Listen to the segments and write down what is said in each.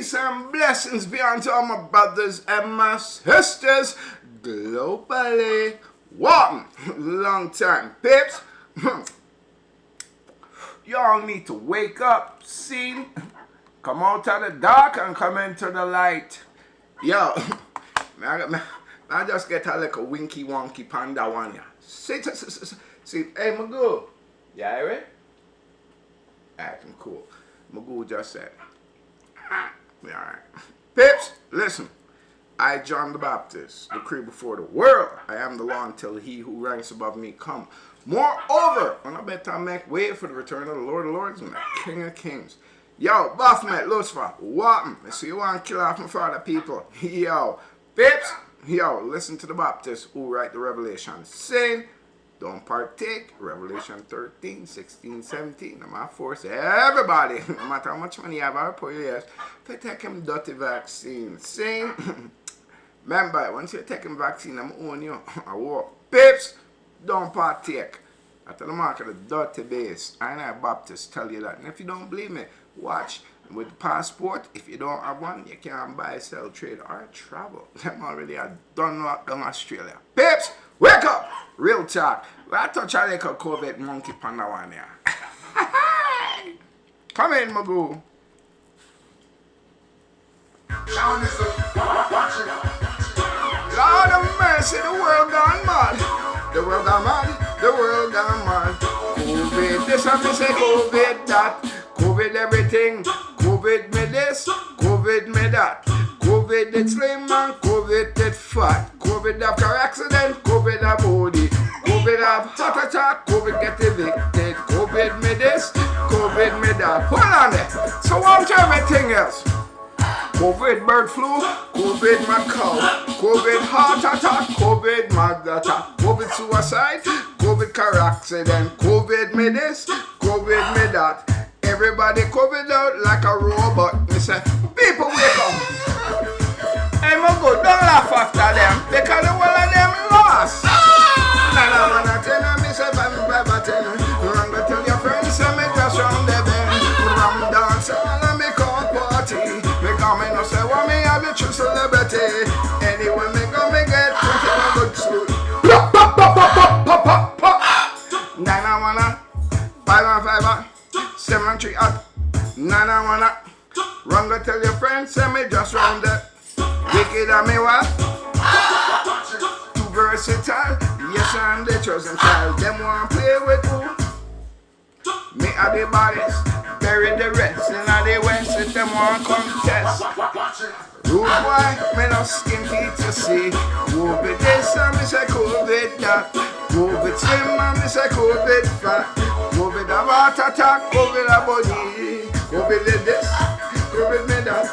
Peace and blessings be unto all my brothers and my sisters globally. One long time, pips. Y'all need to wake up, see, come out of the dark and come into the light. Yo, I just get a little winky wonky panda one ya. See, hey Magoo. Yeah, right? Acting cool. Magoo just said. Alright. Pips, listen. I, John the Baptist, decree before the world, I am the law until he who ranks above me come. Moreover, when I better make way for the return of the Lord of Lords and the King of Kings. Yo, Baphomet, Lucifer, what? I see you want to kill off my father people. Yo, Pips, yo, listen to the Baptist who write the Revelation, saying, don't partake. Revelation 13, 16, 17. I'm going to force everybody, no matter how much money you have, I'll put you yes, to take him dirty vaccine. Saying, remember, once you take him vaccine, I'm own you. I walk. Pips, don't partake. After the mark of the dirty base. I know Baptist tell you that. And if you don't believe me, watch. With the passport, if you don't have one, you can't buy, sell, trade, or travel. Them already are done locked down Australia. Pips, wake up! Real talk. I touch a little COVID monkey panda one here. Come in, Magoo. Lord of mercy, the world gone mad. The world gone mad. The world gone mad. COVID this and me say COVID that. COVID everything. COVID me this. COVID me that. COVID it slim man. COVID it fat. COVID have car accident. COVID have body. COVID have heart attack. COVID get evicted. COVID me this. COVID me that. Hold on there. So what's everything else? COVID bird flu, COVID mad cow, COVID heart attack, COVID mad attack, COVID suicide, COVID car accident, COVID me this, COVID me that. Everybody COVID out like a robot. Me say, people wake up. Hey Magoo, don't laugh after them because the whole of them lost. Nah, me say, run go tell your friends, say me just round the bend, ram dance and me call party. Because me no say what me have the true celebrity. Anyway, me go me get pretty good suit. Pop, pop, pop, pop, pop, pop, pop. 911, 515, 73 at 911. Run go tell your friends, say me just round the wicked and me what? Too versatile. Yes, I'm the chosen child. Them want play with who? Me are the baddest. Bury the rest in the west if them want contest. Rude boy, me no skin teeth to see. COVID this and me say COVID that. COVID slim and me say COVID fat. COVID a heart attack, COVID a body. COVID did this, COVID me that.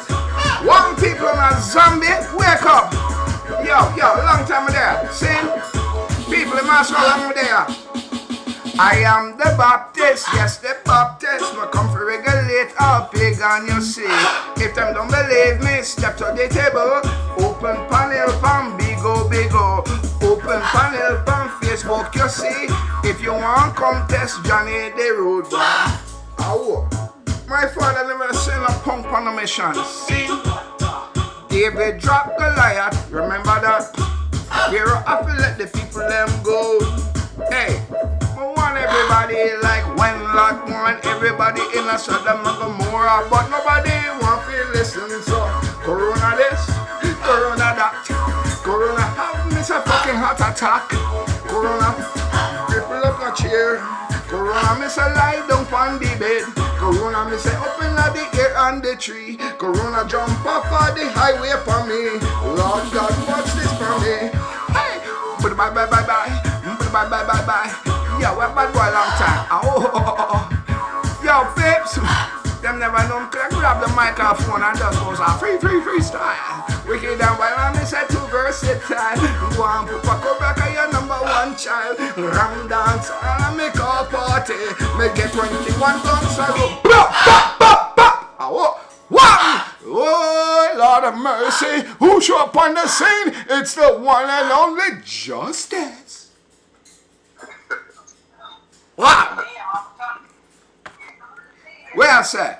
One people in a zombie, wake up. Yo, long time there. See? People in my soul long there. I am the Baptist, yes the Baptist. Me come for regulate all pagan you see. If them don't believe me, step to the table. Open panel pan bigo. Open panel pan Facebook you see. If you want contest Johnny the road boy. Oh, my father never sent a punk on a mission. See, David dropped Goliath. Remember that? Hero have to let the people them go. Hey. Everybody like when like one, everybody in a Sodom and Gomorrah, but nobody want to listen. So Corona this, Corona that, Corona have me a fucking heart attack. Corona, people up a chair. Corona me say lie down on the bed. Corona me say up in the air and the tree. Corona jump off of the highway for me. Lord God, what's this for me? Hey, but bye. Yo, what bad boy long time. Oh. Yo, Pips, them never know. Can I grab the microphone and just goes a freestyle. Wicked and wild, and me say too versatile. Go and put a back on your number one child. Ram dance and me call party. Me get 21 guns and go pop. Oh, what? Oh, Lord of mercy. Who show up on the scene? It's the one and only Justice. What? Where I say?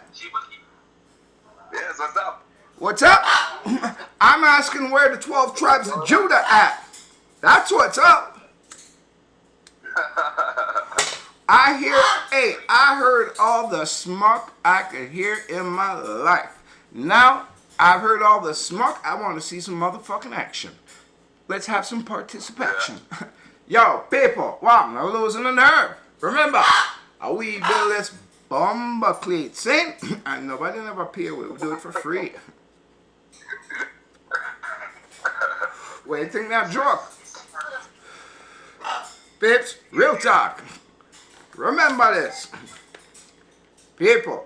Yes, what's up? What's up? I'm asking where the 12 tribes of Judah at. That's what's up. I heard all the smoke I could hear in my life. Now, I've heard all the smoke. I want to see some motherfucking action. Let's have some participation. Yo, people, wow, I'm losing the nerve. Remember, we build this bomber cleat, see? And nobody never pay, we do it for free. What do you think that joke? Pips, real talk. Remember this. People,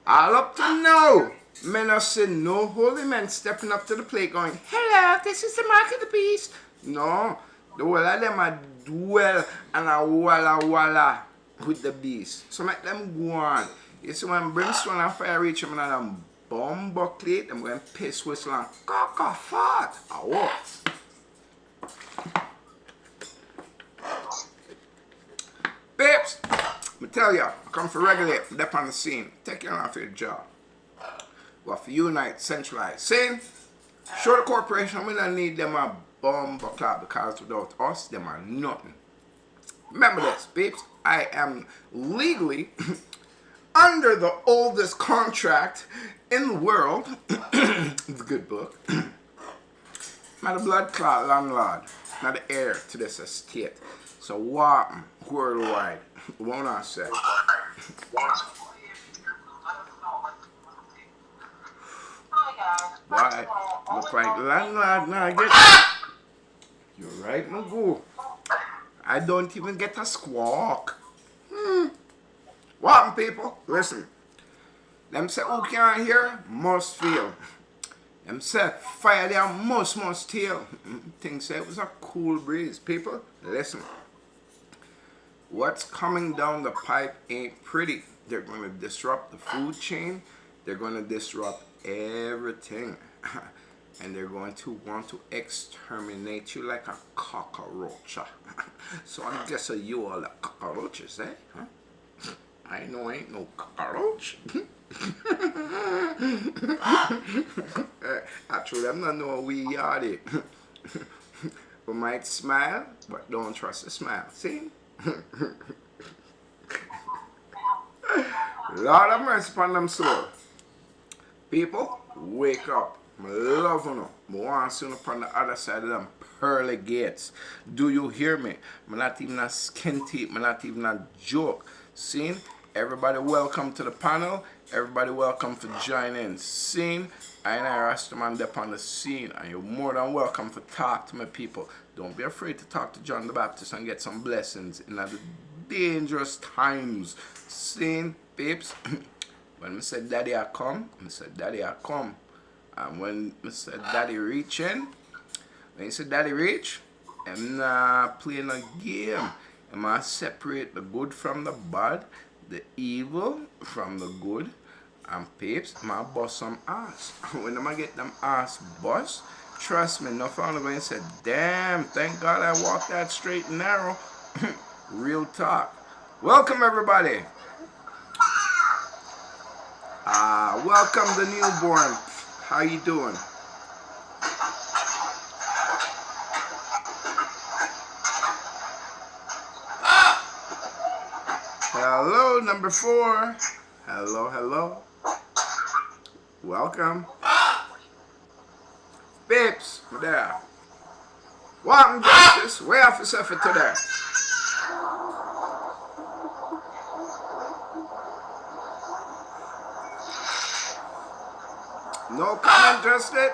all up to now, men are seeing no holy men stepping up to the plate going, hello, this is the mark of the beast. No, the whole of them are dwell and a walla with the beast. So make them go on. You see when brimstone and fire reach them and them bomb bucklet, them going piss whistle and cock a fart. I what? Babes, I tell ya, I come for regulate, step on the scene, take you off your job. Well, for unite, centralize. Same, show the corporation, we don't need them a bomb buckler because without us, them are nothing. Remember this, babes, I am legally under the oldest contract in the world. It's a good book. I'm not a blood clot landlord, not the heir to this estate. So what worldwide, won't I say? Why? Look like landlord now I get. You're right, my boo. I don't even get a squawk. What, people? Listen. Them say who can't hear must feel. Them say fire there must steal. Things say it was a cool breeze. People, listen. What's coming down the pipe ain't pretty. They're going to disrupt the food chain. They're going to disrupt everything. And they're going to want to exterminate you like a cockroach. So I guess you all the cockroaches, eh? Huh? I know I ain't no cockroach. Actually, I'm not know we are it. We might smile, but don't trust the smile. See? Lord have mercy upon them soul. People, wake up. I love you. I want to see you upon the other side of them pearly gates. Do you hear me? I'm not even a skin teeth. I'm not even a joke. See? Everybody welcome to the panel. Everybody welcome for joining. Scene. I and I Rastaman up on the scene. And you're more than welcome for talk to my people. Don't be afraid to talk to John the Baptist and get some blessings in the dangerous times. Scene, peeps. When I said daddy I come, I said daddy I come. And when I said daddy reach in, when you said daddy reach, I'm not playing a game. I'm going to separate the good from the bad, the evil from the good, and peeps, I'm going to bust some ass. When I'm going to get them ass bust, trust me, no fun going to say, damn, thank God I walked that straight and narrow. Real talk. Welcome everybody. Welcome the newborn. How you doing? Hello, number 4. Hello, hello. Welcome. Babes, there. Welcome, Justice. Way off yourself for today. No comment, Justice.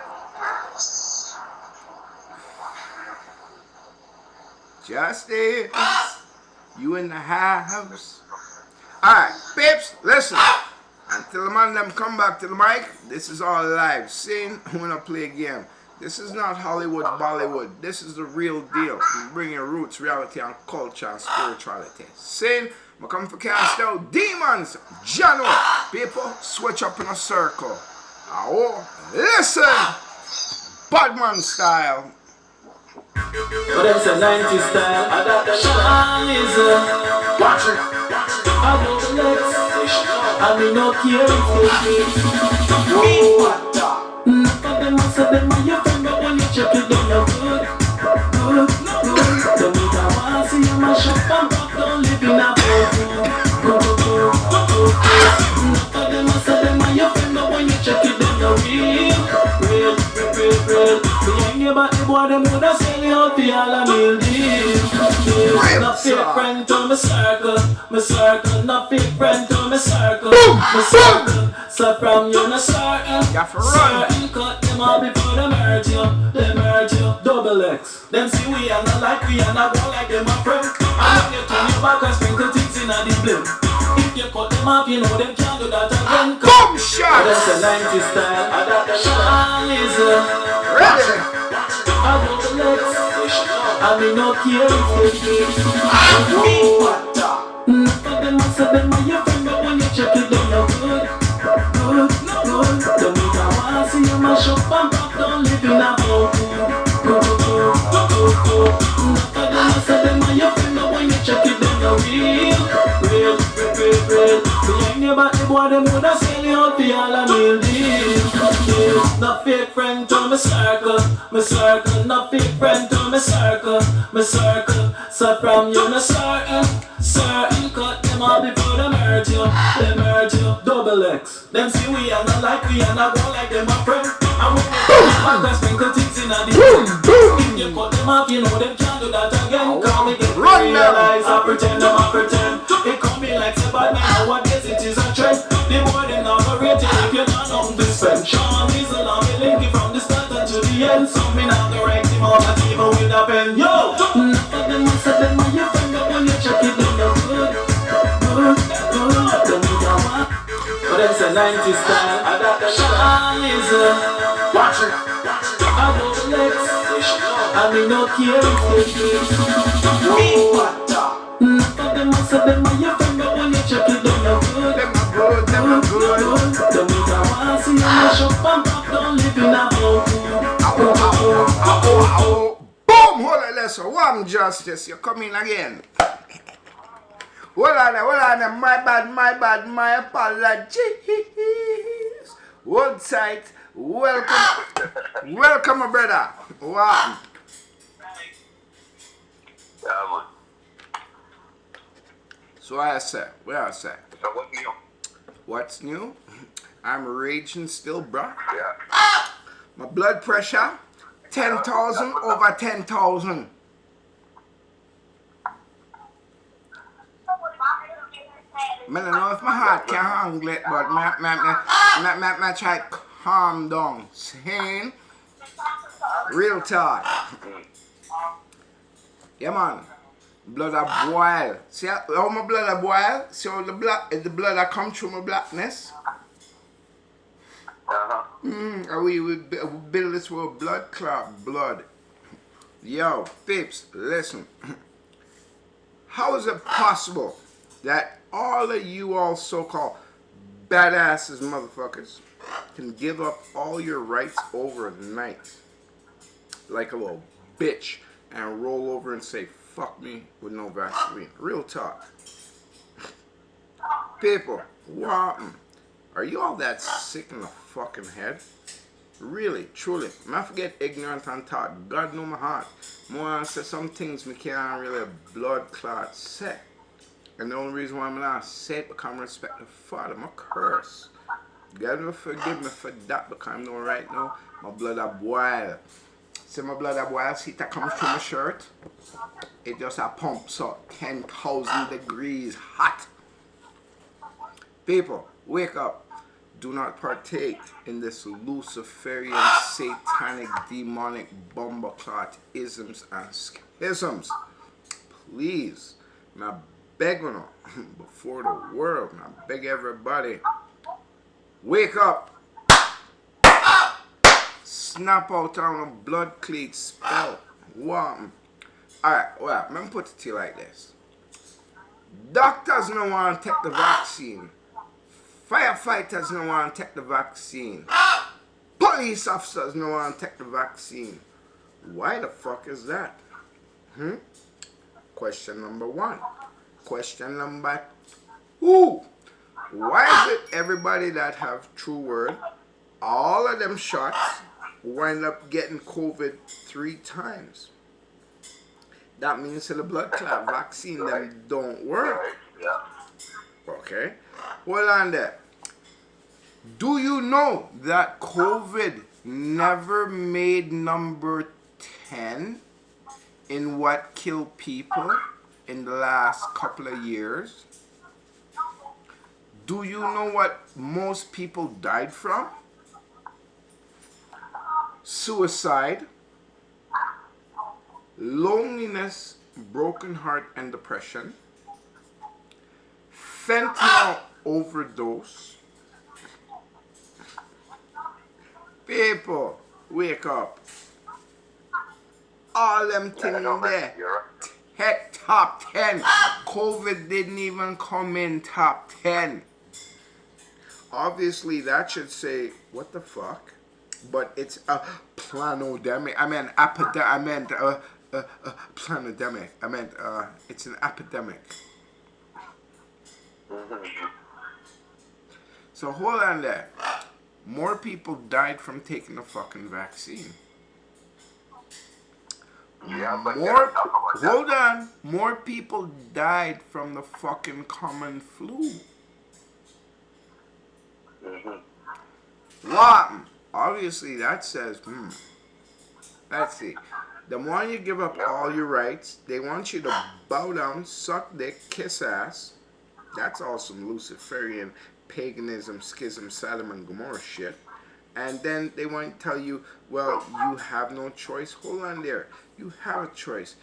Justice, you in the house. Alright, babes, listen. Until the man them come back to the mic, this is all live. Scene, we're gonna play a game. This is not Hollywood, Bollywood. This is the real deal. We bring your roots, reality, and culture and spirituality. Scene, we come for cast out demons. Jano, people, switch up in a circle. Oh, listen, Badman style. But it's a 90s style. I got that Sean is watch it. I got the legs. I mean no care if neighbor, the boy, them woulda sell you out for all a meal deal. No fake friend to me circle, no fake friend to me circle. So from you no certain, certain cut them off before they merge you, double X. Them see we are not like we are not go like them a friend. And when you turn your back and sprinkle things in a the blame. If you cut them off, you know them can't do that again. Boom shot! That's a 90s style, and that the song is Ready? I double X. I mean no care if they Enough of them must have them on your friend, but when you check it, then you're good. Don't make a want see you mash up and pop down, live in a boat. Enough of them must have them on your friend, but when you check it, then you're real. Behind your back, the boy, them woulda sell you out for all a meal deal. No fake friend to me circle. No fake friend to me circle. So from you no certain cut them off before they merge you, double X. Them see we are not like we are not go like them a friend. And when you turn your back and sprinkle things in a the if you cut them off, you know them can't do that again. Call me get realize I pretend them I pretend. It come be like say bad man nowadays it is a trend. The boy them not rate it if you not know to spend. Sean is along me link it from the start to the end. So me now the right him out not even with a pen. Yo, enough of them must have them on your friend, but when you check it then you're good. Don't need a one. But them say 90s style, and that the Sean is watch it. I double X. I mean no care if they enough of them must have them on your friend, but when you check it then you're good. Them are good. Don't need a one, see you mash up and pop, don't live in a boat. Boom! Hold on, listen. One justice, you're coming again. Hold on there. My bad, my apologies. Hold tight. Welcome, my brother. Wow. Yeah, man. So what I say? So what's new? What's new? I'm raging still, bro. Yeah. My blood pressure, 10,000 over 10,000. I don't know if my heart can handle it, but I try calm down. Saying, real talk. Yeah, man. Blood a boil. See how my blood a boil? See how the blood that come through my blackness? And we build this with blood clot blood. Yo, peeps, listen. How is it possible that all of you all so-called badasses motherfuckers can give up all your rights overnight like a little bitch and roll over and say fuck me with no Vaseline? Real talk. People, what? Are you all that sick in the fucking head? Really, truly. I forget ignorant and taught. God know my heart. More say some things me can't really blood clot say. And the only reason why I'm not say it because I respect the Father. I'm a curse. God will forgive me for that because I know right now my blood a boil. See my blood a boil, see that comes through my shirt? It just a pumps up 10,000 degrees hot. People, wake up. Do not partake in this Luciferian, satanic, demonic bumbleclot isms and schisms. Please, I beg you before the world, I beg everybody, wake up. Snap out on a blood cleat spell. What? Alright, well, let me put it to you like this. Doctors don't want to take the vaccine. Firefighters don't want to take the vaccine. Police officers don't want to take the vaccine. Why the fuck is that? Question number one. Question number two. Why is it everybody that have true word, all of them shots, wind up getting COVID 3 times? That means that the blood clot vaccine them don't work. Yeah. Okay. Hold on there. Do you know that COVID never made number 10 in what killed people in the last couple of years. Do you know what most people died from? Suicide, loneliness, broken heart, and depression, fentanyl overdose. People, wake up. All them things there. You're Heck, top 10. COVID didn't even come in top 10. Obviously, that should say, what the fuck? But it's a planodemic. I meant planodemic. I meant it's an epidemic. So hold on there. More people died from taking the fucking vaccine. Yeah, but More, talk about that. hold on. More people died from the fucking common flu. What? Obviously, that says, let's see. The more you give up all your rights, they want you to bow down, suck dick, kiss ass. That's all some Luciferian paganism, schism, Sodom and Gomorrah shit. And then they want to tell you, well, you have no choice. Hold on there. You have a choice.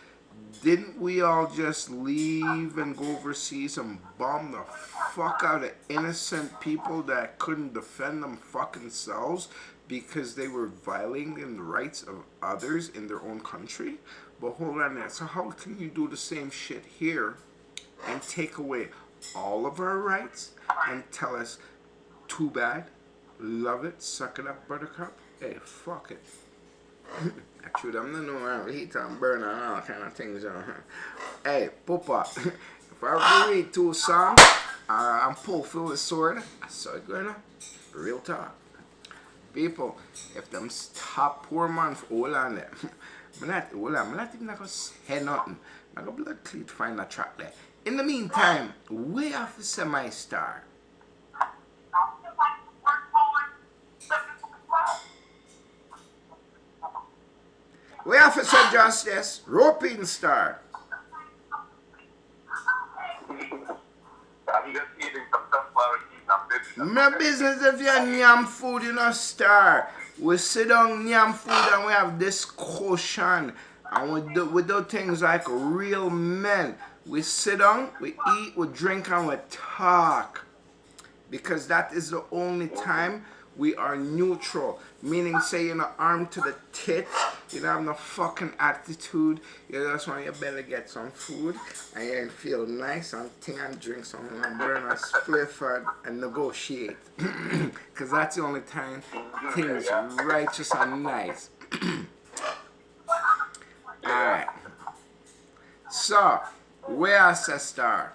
Didn't we all just leave and go overseas and bomb the fuck out of innocent people that couldn't defend them fucking selves because they were violating the rights of others in their own country? But hold on there. So how can you do the same shit here and take away all of our rights and tell us, too bad, love it, suck it up, buttercup? Hey, fuck it. Actually, I'm not around heat and burn and all kind of things. Hey, Papa, if I read 2 songs and pull through the sword, I saw it going on. Real talk. People, if them top poor man, hold on there. I'm not even going to say nothing. I'm going to blood clean to find that track there. In the meantime, way off the semi-star. We Officer Justice, Roping Star. I'm just eating some stuff for eating My business if you nyam food, you know, Star. We sit down, nyam food, and we have discussion. And we do things like real men. We sit down, we eat, we drink, and we talk. Because that is the only time we are neutral. Meaning, say you're not armed to the tits, you don't have no fucking attitude, you just want your belly get some food, and you feel nice and think and drink something and burn a spliff and negotiate. Because that's the only time things righteous and nice. Alright. So, where sister?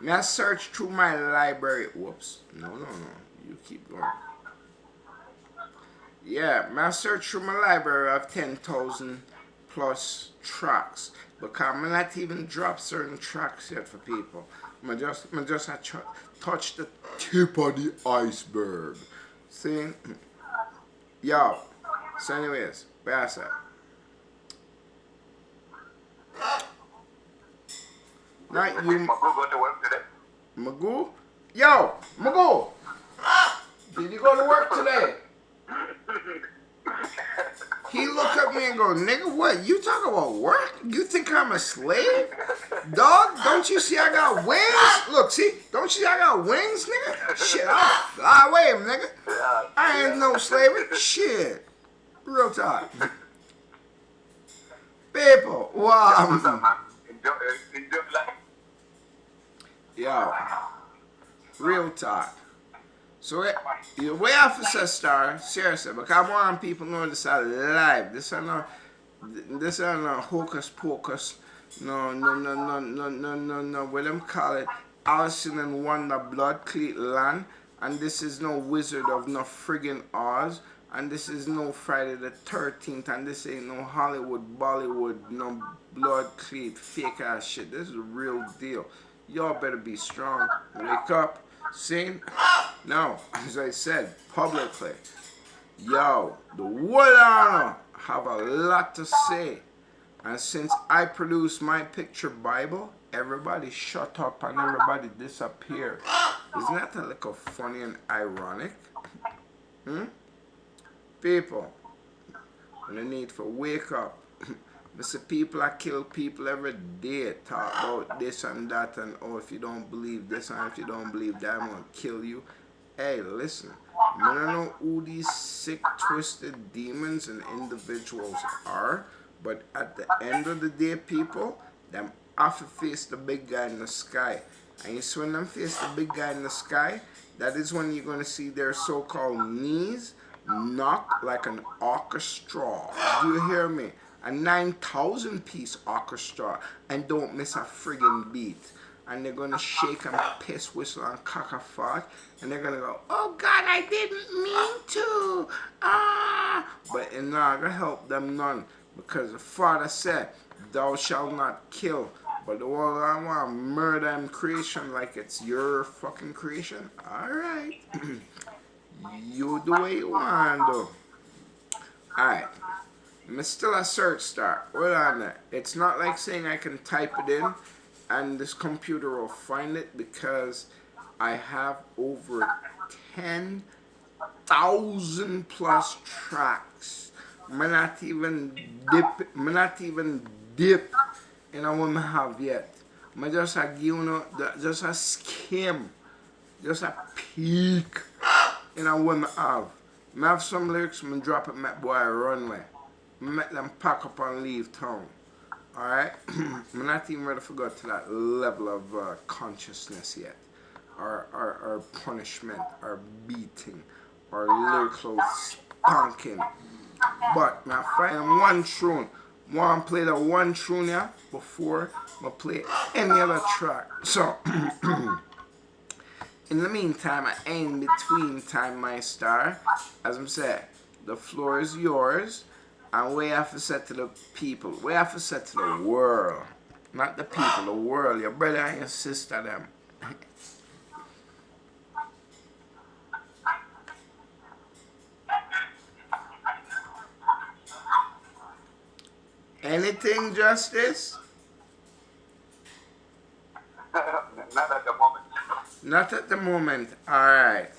May I search through my library? Whoops. No. You keep going. Yeah, may I search through my library of 10,000 plus tracks. Because I'm not even drop certain tracks yet for people. I just touch the tip of the iceberg. See? Yo. So anyways, where I said? Not you. Magoo go to work today? Magoo? Yo, Magoo! Did you go to work today? He looked at me and go, nigga, what? You talk about work? You think I'm a slave? Dog, don't you see I got wings? Look, see? Don't you see I got wings, nigga? Shit, I'll fly away, nigga. I ain't no slavery. Shit. Real talk. People, wow. What's up, man? Enjoy life. Yo, real talk. So, the way Officer Star, seriously, because I want people to know this is live. This is not hocus pocus. No. What them call it? Alison and Wonder Blood Cleat Land. And this is no Wizard of no friggin' Oz. And this is no Friday the 13th. And this ain't no Hollywood, Bollywood, no blood cleat, fake ass shit. This is a real deal. Y'all better be strong. Wake up. Sing. No, as I said, publicly. Yo, the world honor have a lot to say. And since I produced my picture Bible, everybody shut up and everybody disappear. Isn't that a little funny and ironic? People, when the need for wake up. Mr. People I kill people every day. Talk about this and that and oh, if you don't believe this and if you don't believe that, I'm gonna kill you. Hey, listen. I don't know who these sick, twisted demons and individuals are, but at the end of the day, people, them have to face the big guy in the sky. And you see when them face the big guy in the sky, that is when you're gonna see their so-called knees knock like an orchestra. Do you hear me? A 9,000 piece orchestra and don't miss a friggin' beat. And they're gonna shake and piss, whistle and cock a fart, and they're gonna go, oh God, I didn't mean to. But it's not gonna help them none, because the Father said, thou shalt not kill. But the world I want to murder and creation like it's your fucking creation. Alright. You do what you want to do. Alright. I'm still a search star. Hold on there. It's not like saying I can type it in and this computer will find it, because I have over 10,000 plus tracks. I'm not even dip in a woman have yet. I just a give you just a skim, just a peek in a woman have. I have some lyrics, I drop it, my boy runway. I make them pack up and leave town. Alright? I'm not even ready to go to that level of consciousness yet. Or punishment, or beating, or lyrical spanking. But I find one tune. Want to play the one tune here before I play any other track. So, in the meantime, I ain't between time, my star. As I'm saying, the floor is yours. And we have to say to the people, we have to say to the world, not the people, the world, your brother and your sister, them. Anything, Justice? Not at the moment. Not at the moment. Alright.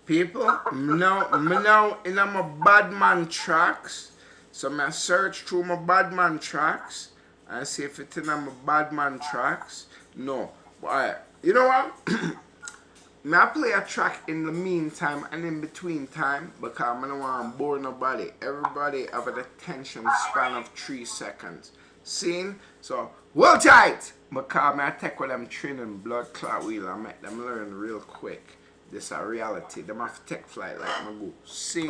People, now in my Badman tracks. So I search through my Badman tracks and see if it's in my Badman tracks. No. But alright. You know what? I play a track in the meantime and in between time, because I don't want to bore nobody. Everybody have an attention span of 3 seconds. Seen? So, hold tight! Because I take with them training blood clot wheel and make them learn real quick. This is a reality. Them have to take flight like my go. Seen?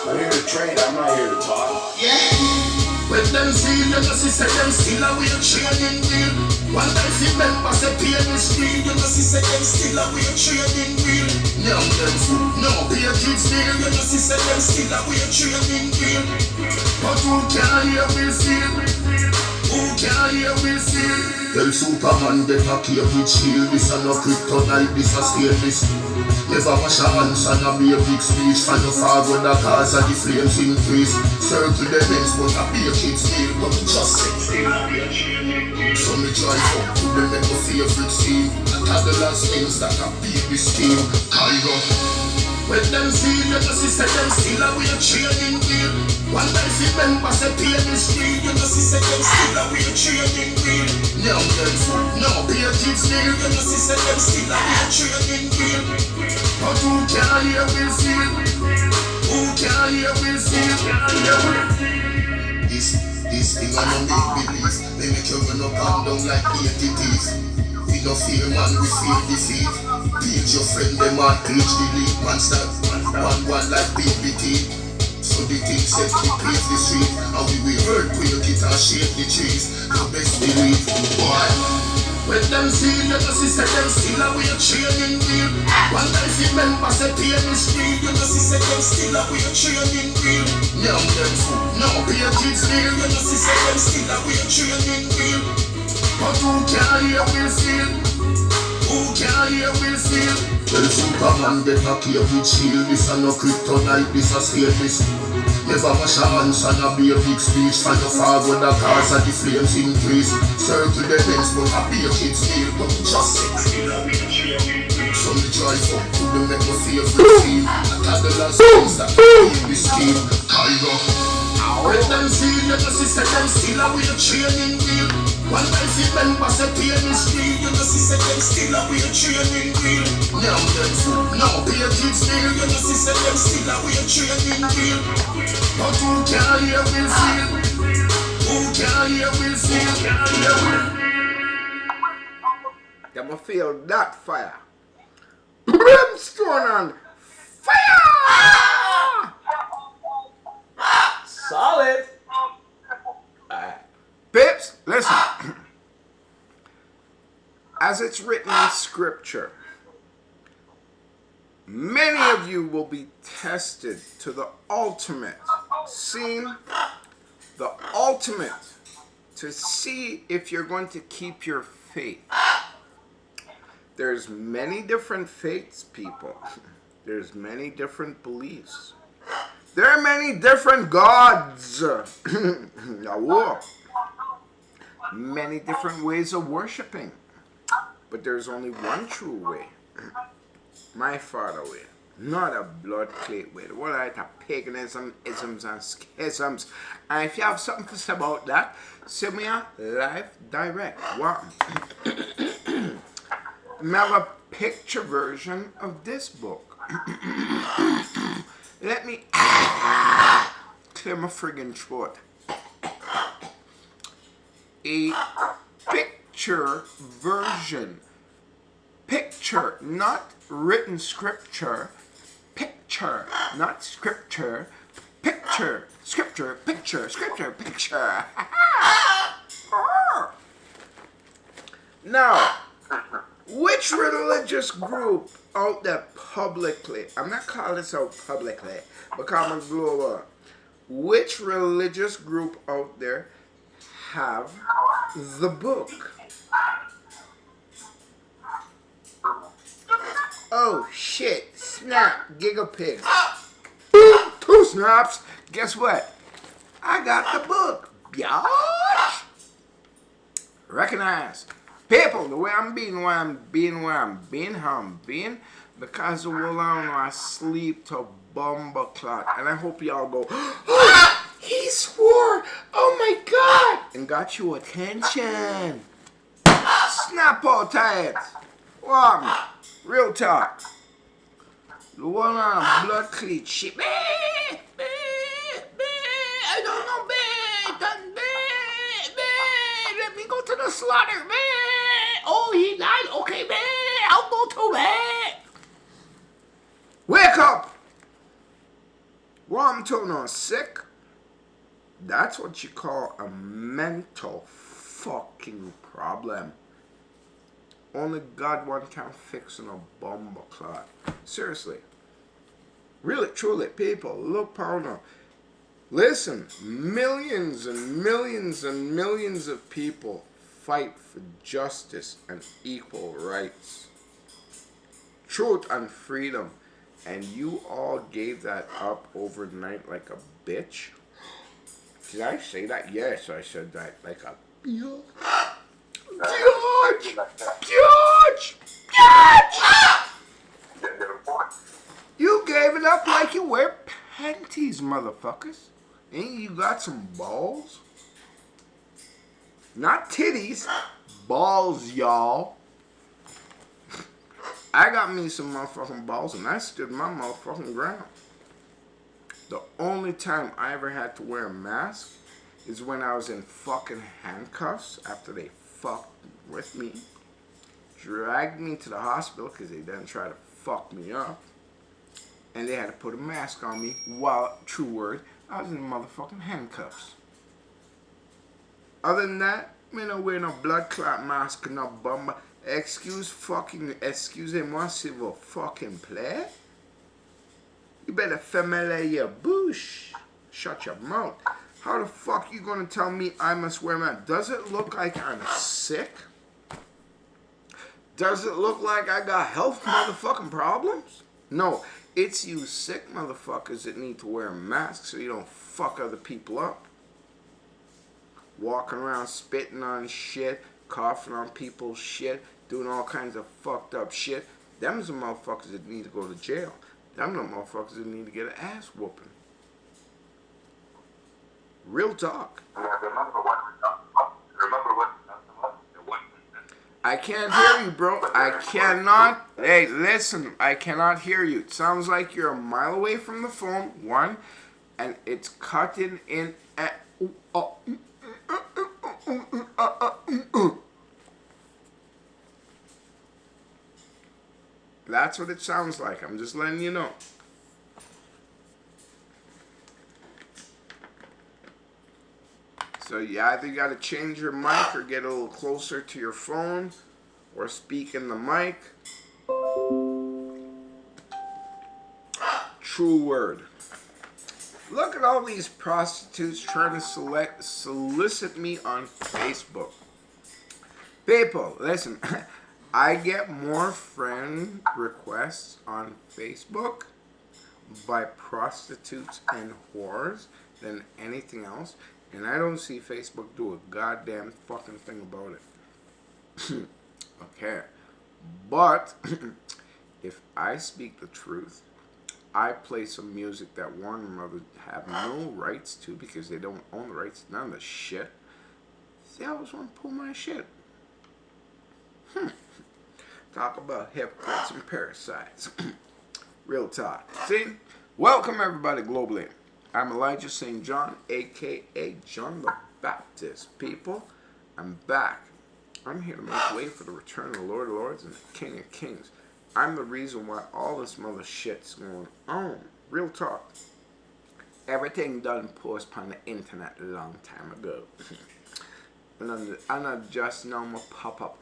I'm here to train, I'm not here to talk. When them see you just say them still a way training wheel. One time see members say pain is free, you just say them still a way training wheel. No them fool, no pay kids deal, you just say them still a way training wheel. But who can hear will feel? Who can hear will feel? Tell Superman get a cave with shield. This a no kryptonite, this a stainless. Never wash your hands and a be a big speech. Fan your fog when the cars and the flames increase. Circle the ends but a be a kid's deal. But just sit still. So me drive up to them at my favorite scene. I tell the things that a baby steam. Cairo. When them see you just say them still a way training wheel. One time see members say pain is free, you just say them still a way training wheel. No them fool, no pay kids deal, you just say them still a way training wheel. But who can hear will feel? Who can hear will feel? This thing I don't make believe. They make you run up and down like entities. We no fear man, we fear defeat. Teach your friend them and teach the lead. Man start one like BBT. So the thing set to praise the street. And we will hurt with your guitar shake the trees. The best believe, boy. When them see you just say them still a way training wheel. One time see members say pain is free, you just say them still a way training wheel. No them fool, no No, be a kids deal. You know, see, say them still a way training wheel. But who can hear will feel? Who can hear will feel? Well, Superman get a cave with shield. This a no kryptonite, this a stainless. Never wash a hands and a be a big speech. Find your fog when the cars and the flames increase. Circle the lens, but a be a kid's deal. But just say, so me drive up to the make my favorite scene. I got the last things that in this scheme. Cairo. When them feel, you know, see, say them still a way training wheel. One time see members say pain is real. You know, see, say them still a way training wheel. Now them fool, now be a kid's deal. You know, see, say them still a way training wheel. But who can hear will feel? Who can hear will feel? Them will feel that fire. Brimstone and fire! Solid. Pips, listen. As it's written in scripture, many of you will be tested to the ultimate, seen the ultimate, to see if you're going to keep your faith. There's many different faiths, people. There's many different beliefs. There are many different gods. Many different ways of worshiping. But there's only one true way. My Father way. Not a blood plate way. What are the paganism, isms, and schisms? And if you have something to say about that, send me a live direct. One. I have a picture version of this book. Let me clear my friggin' throat. A picture version. Picture, not written scripture. Picture, not scripture. Picture, scripture, picture, scripture, picture. Now, which religious group out there publicly, I'm not calling this out publicly, but common global, which religious group out there have the book? Oh shit, snap, gigapig. 2 snaps, guess what? I got the book, biatch. Recognize. People, the way I'm being, where I'm being, how I'm being, because the whole on I sleep to bumble clot. And I hope y'all go, oh, he swore, oh my God, and got you attention. Snap out tight. Warm, real talk. The whole on blood cleat shit. I don't know, let me go to the slaughter, man. Oh, he died. Okay, man. I'll go to bed. Wake up. Well, I'm talking on sick. That's what you call a mental fucking problem. Only God one can fix in a bumble clot. Seriously. Really, truly, people, look pound. Listen, millions and millions and millions of people fight for justice and equal rights, truth and freedom, and you all gave that up overnight like a bitch? Did I say that? Yes, I said that like a bitch. George! You gave it up like you wear panties, motherfuckers. Ain't you got some balls? Not titties, balls, y'all. I got me some motherfucking balls and I stood my motherfucking ground. The only time I ever had to wear a mask is when I was in fucking handcuffs after they fucked with me. Dragged me to the hospital because they didn't try to fuck me up. And they had to put a mask on me while, true word, I was in motherfucking handcuffs. Other than that, me no wear no blood clot mask, no bummer. Excusez-moi s'il vous fucking play. You better fermer your bouche. Shut your mouth. How the fuck you gonna tell me I must wear a mask? Does it look like I'm sick? Does it look like I got health motherfucking problems? No, it's you sick motherfuckers that need to wear a mask so you don't fuck other people up. Walking around spitting on shit, coughing on people's shit, doing all kinds of fucked up shit. Them's the motherfuckers that need to go to jail. Them the motherfuckers that need to get an ass whooping. Real talk. I can't hear you, bro. I cannot. Hey, listen. I cannot hear you. It sounds like you're a mile away from the phone, one, and it's cutting in at. That's what it sounds like. I'm just letting you know. So you either got to change your mic or get a little closer to your phone or speak in the mic. True word. Look at all these prostitutes trying to solicit me on Facebook. People, listen. I get more friend requests on Facebook by prostitutes and whores than anything else. And I don't see Facebook do a goddamn fucking thing about it. Okay. But if I speak the truth, I play some music that Warner Brothers have no rights to because they don't own the rights to none of the shit. See, I always want to pull my shit. Talk about hypocrites and parasites. Real talk. See? Welcome everybody globally. I'm Elijah St. John, a.k.a. John the Baptist. People, I'm back. I'm here to make way for the return of the Lord of Lords and the King of Kings. I'm the reason why all this mother shit's going on. Real talk. Everything done post on the internet a long time ago. and I'm just normal pop-up.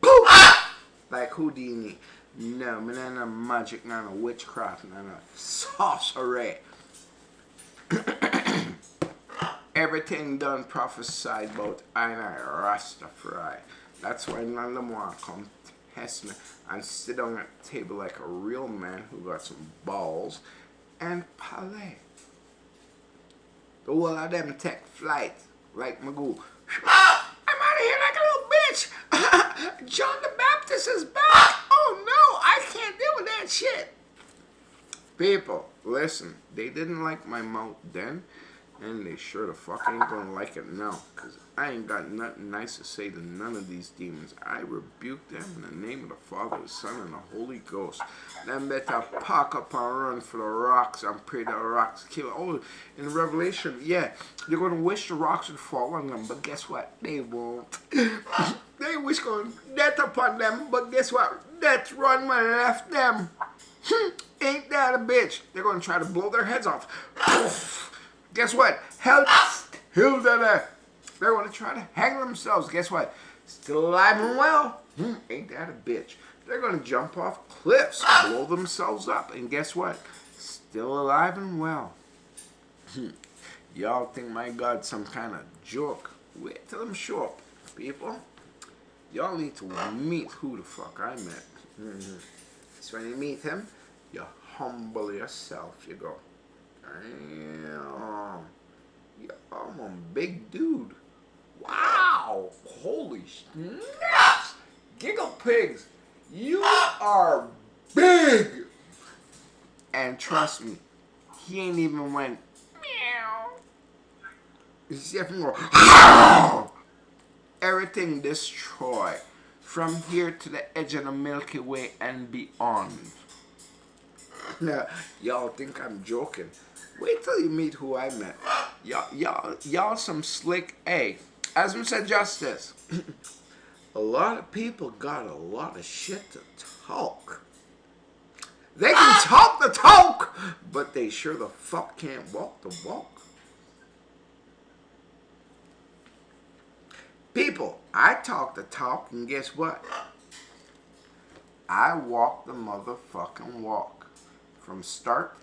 Poof! Like Houdini. No, man, not a magic, not a witchcraft, not a sorcery. Everything done prophesied about I and I, Rastafari. That's why none of them want to come test me and sit down at the table like a real man who got some balls and parlay. The whole of them take flight like Magoo. I'm out of here like a little bitch. John the Baptist is back. Oh no, I can't deal with that shit. People, listen, they didn't like my mouth then, and they sure the fuck ain't gonna like it now, because I ain't got nothing nice to say to none of these demons. I rebuke them in the name of the Father, the Son, and the Holy Ghost. Them better pack up and run for the rocks and pray the rocks kill. Oh, in Revelation, yeah, they're gonna wish the rocks would fall on them, but guess what? They won't. They wish going death upon them, but guess what? Death run when left them. Ain't that a bitch? They're going to try to blow their heads off. Guess what? Hell still there. They're going to try to hang themselves. Guess what? Still alive and well. Ain't that a bitch? They're going to jump off cliffs, blow themselves up. And guess what? Still alive and well. Y'all think my God's some kind of joke. Wait till them show up, people. Y'all need to meet who the fuck I met. So when you meet him, you humble yourself. You go, damn, I'm a big dude. Wow, holy snaps. Giggle pigs, you are big. And trust me, he ain't even went, meow. You see him go, ow! Everything destroyed. From here to the edge of the Milky Way and beyond. Now, y'all think I'm joking. Wait till you meet who I met. Y'all some slick A. As we said justice. A lot of people got a lot of shit to talk. They can talk the talk, but they sure the fuck can't walk the walk. People, I talk the talk, and guess what? I walk the motherfucking walk. From start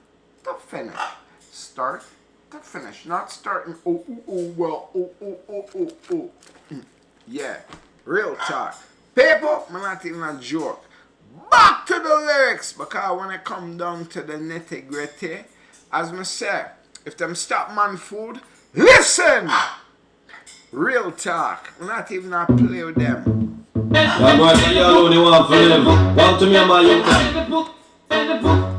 to finish. Start to finish, not starting. Oh, oh, oh, well, oh, oh, oh, oh, oh. Yeah, real talk. People, I'm not even a joke. Back to the lyrics, because when it come down to the nitty gritty, as me say, if them stop man food, listen. Real talk. I'm not even a play with them. Yeah, boy, so you alone, you want to live. Want to me, man, you can. And the book, and the book,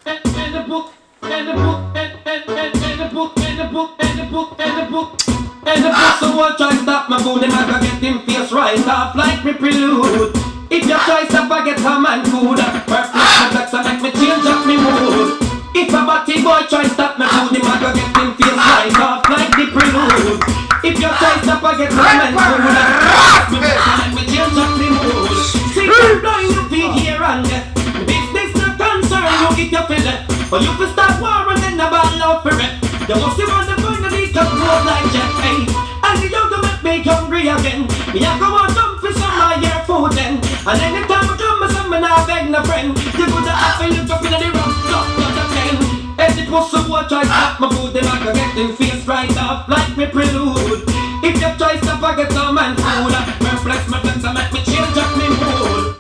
and the book, and the book, and the book, and the book, and the book, and the book. And the boss who will try stop my food, them I can get him face right off like me prelude. If you try stop, I get a man food. Perfect my flex, I make me change up me mood. If a batty boy try stop my food, them I can get him face right off like the prelude. If you try stop, I get a man food. Perfect my flex, I make me change up me mood. See, I'm blowing your feet here and there. Business not concern, you get your fill. But you can start war and then a ball out for it. You must see one the point of these come close like Jeff, hey. And the young to make me hungry again. Me a go and jump for some of your food then. And anytime I come with some, I beg no friend. You could have to look up in the rough, not a 10. As it was so what try stop my food, then I can get in face right off like me prelude. If you try stop, I get some man food. My flex, I make me change up me mood.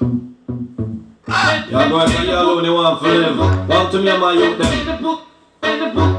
Yeah, boy, so you alone, you want to live. Want to me, man, you them. And the book, and the book,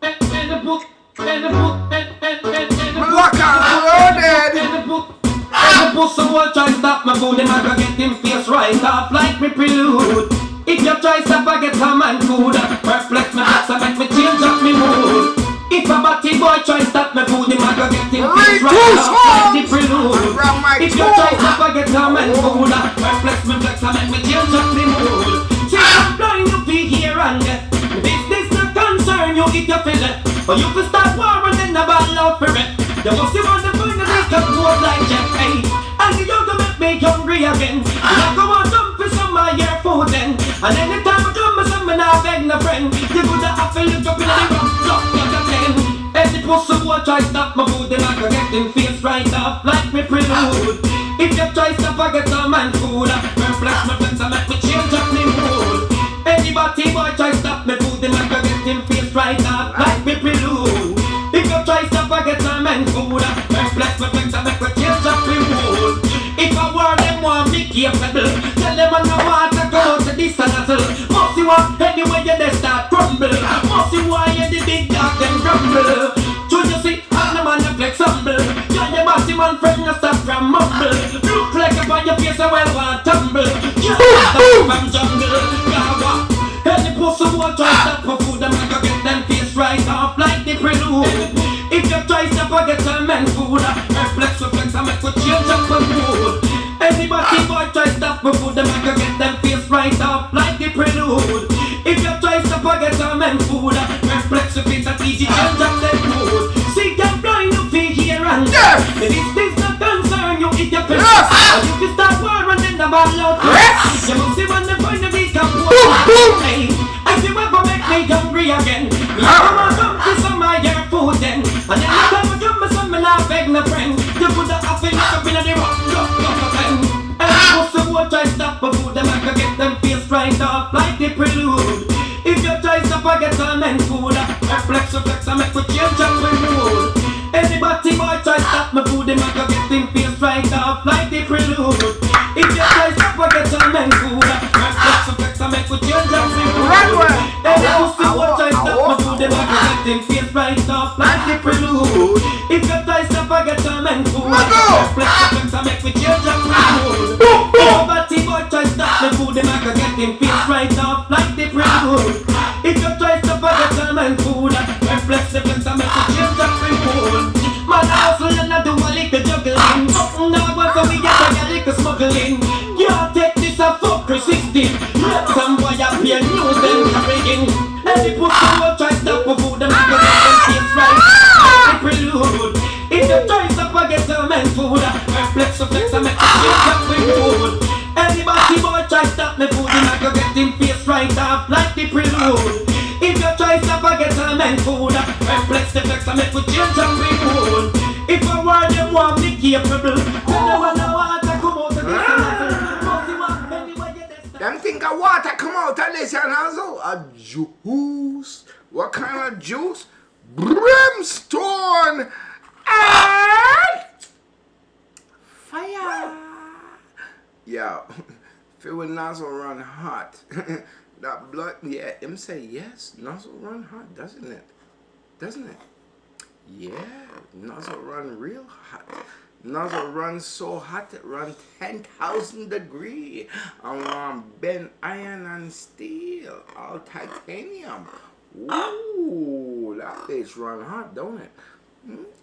and the book, and the book, and Lock and loaded. the book. And the pussy will try stop my food, then I can get him face right off like me prelude. If you try stop, I get a man food. Perplex my flex, I make me change up me mood. If a batty boy try stop my food, then I can get him face right off like the prelude. If you try stop, I get a man food. Perplex my flex, I make me change up me mood. See, I'm blowing your feet here and there. Business not concern, you get your fill. But you can start war and then a ball out for it. You must see one the point of these come close like Jeff, hey. And the young to make me hungry again. And I go and jump for some of your food then. And anytime I come with some, I beg no friend. You could have to look up in the rough, not a 10. As it was so what try stop my food, then I can get him face right off like me prelude. If you try stop, I get a man food. Perplex my flex, I make me change up me mood. Anybody boy try stop me food, then I can get him face right off like me prelude. If you try stop, I get a man food. Perplex my flex, I make me change up me mood. If I war them want me capable, tell them I know what to go to this and that. Must you want anyway you they start crumble. Must you want you the big dog them rumble. Should you see I'm the man that flex humble. You're the bossy man friend you stop from mumble. Look like upon your face I well want tumble. You stop from jungle. Any pussy who try stop for food, I'm gonna get them face right off like the prelude. If you try stop, I get some man food. Reflex, I make you change up my mood. Anybody boy try stop for food, I'm gonna get them face right off like the prelude. If you try stop, I get some man food. Reflex, I teach you change up their mood. See them blind you feel here and there. If this not concern you, eat your pill. And if you start war and then the ball out. You must see when the point of these come close. If you ever make me hungry again, you come and jump to some of your food then. And then you come and jump with some and I beg no friend. You put the half in up in the rock, pen. And you must have what try stop for food, them I can get them face right off like the prelude. If you try stop, I get some men food. Reflex, I make you change up my mood. Anybody boy try stop my food, them I can get them face right off like the prelude. If you try stop, I get some men food. Reflex, I make you change up my mood. Anybody boy try stop my food, them I can get them face right off like the prelude. If you try stop, I get some men food. Reflex, I make you change up my mood. Anybody boy try stop my food, them I can get them face right off like the prelude. If you try stop, I get some men food. Reflex, I make you change up my mood. Man, I hustle and I do a little juggling. Now what so we get a little smuggling. Can't take this a fuck resisting. Let some boy up here news them carrying. Any pussy will try stop for food and I can get them face right. Like the prelude. If you try stop, I get some men food. Reflex, I make you change up my mood. Anybody boy try stop me food and I can get him face right off like the prelude. If you try stop, I get some men food. Reflex, I make you change up my mood. If I were them want me capable, tell them I know how to come out of this. Them think of water come out of this and also a juice. What kind of juice? brimstone, and fire. Yo, feel when nozzle run hot. That blood, yeah, him say yes, nozzle run hot, doesn't it? Doesn't it? Yeah, nozzle run real hot. Nozzle run so hot it run 10,000 degrees. And run bend iron and steel, all titanium. Ooh, that bitch run hot, don't it?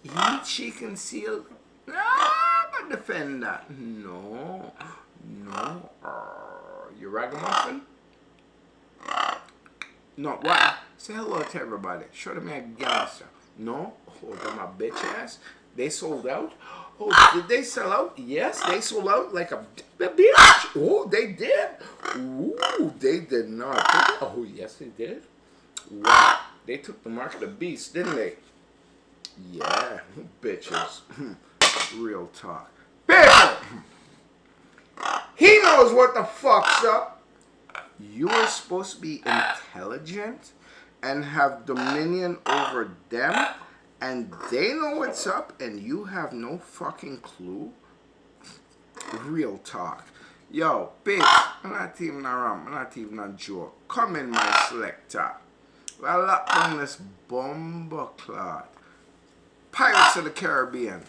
Heat she can seal. But defend that. No. You ragamuffin? No, what? Say hello to everybody. Show them a gangster. No? Oh, them a bitch ass. They sold out? Oh, did they sell out? Yes, they sold out like a bitch. Oh, they did? Ooh, they did not. Oh, yes, they did. Wow. They took the mark of the beast, didn't they? Yeah, bitches. Real talk. People! He knows what the fuck's up. You are supposed to be intelligent and have dominion over them, and they know what's up, and you have no fucking clue. Real talk. Yo, bitch, I'm not even around. I'm not even a joke. Come in, my selector. Well, lock down this bomber clot. Pirates of the Caribbean.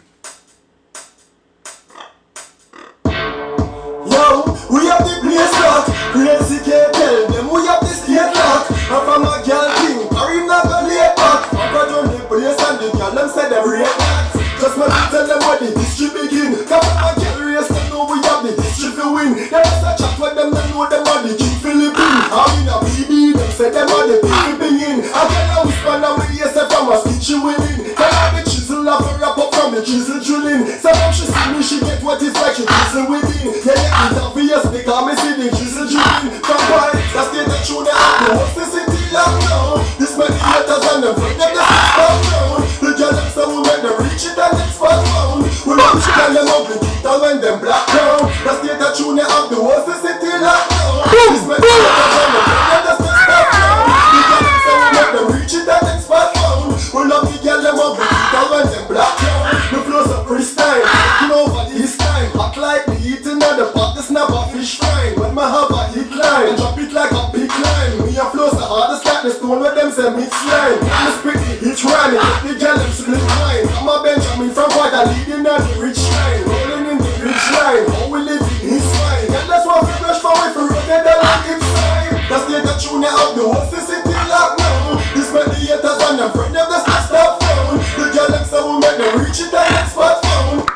Yo, we have the place locked. Crazy can't tell them we have the state locked. And from a girl king, Karim not gonna lay back. Fuck around the place and the girl them say them rate that. Just want to tell them where the history begin. Cause from a girl race them know we have the history to win. They just a chat with them, they know them are the king Philippine. And in a BB, them say them are the people bringing. I get a whisper and we hear say from a stitch you winning. Tell her the chisel off a wrap up from the chisel drilling. So when she see me, she get what it's like, she chisel within. Yeah, it's obvious because me see the chisel drilling. From why, that's the tune they have the whole city locked down. This make the haters and them bring them the spot down. The girl them say we make them reach it and it's spot found. We want to tell them how the guitar when them black down. That's the tune they have the whole city locked down. This make the haters and them bring them the spot down. The girl them say we make them reach it and it's spot found. We love the girl them how the guitar when them black down. The flows are freestyle, taking over this time. Hot like the eating of the pot, the snap a fish frying. When my have a hit line, drop it like a big line. Me a flows the hardest like the stone with them say mix line. I'm a spit the hit rhyme, the girl them split line. I'm a Benjamin from White, I leading on the rich line. Rolling in the rich line, how we live in his line. And that's why we rush for way for rotate the like it's time. That's the tune out the whole city lock now. This make the haters and them friend them that's not stop found. The girl them say we make them reach it and it's spot found.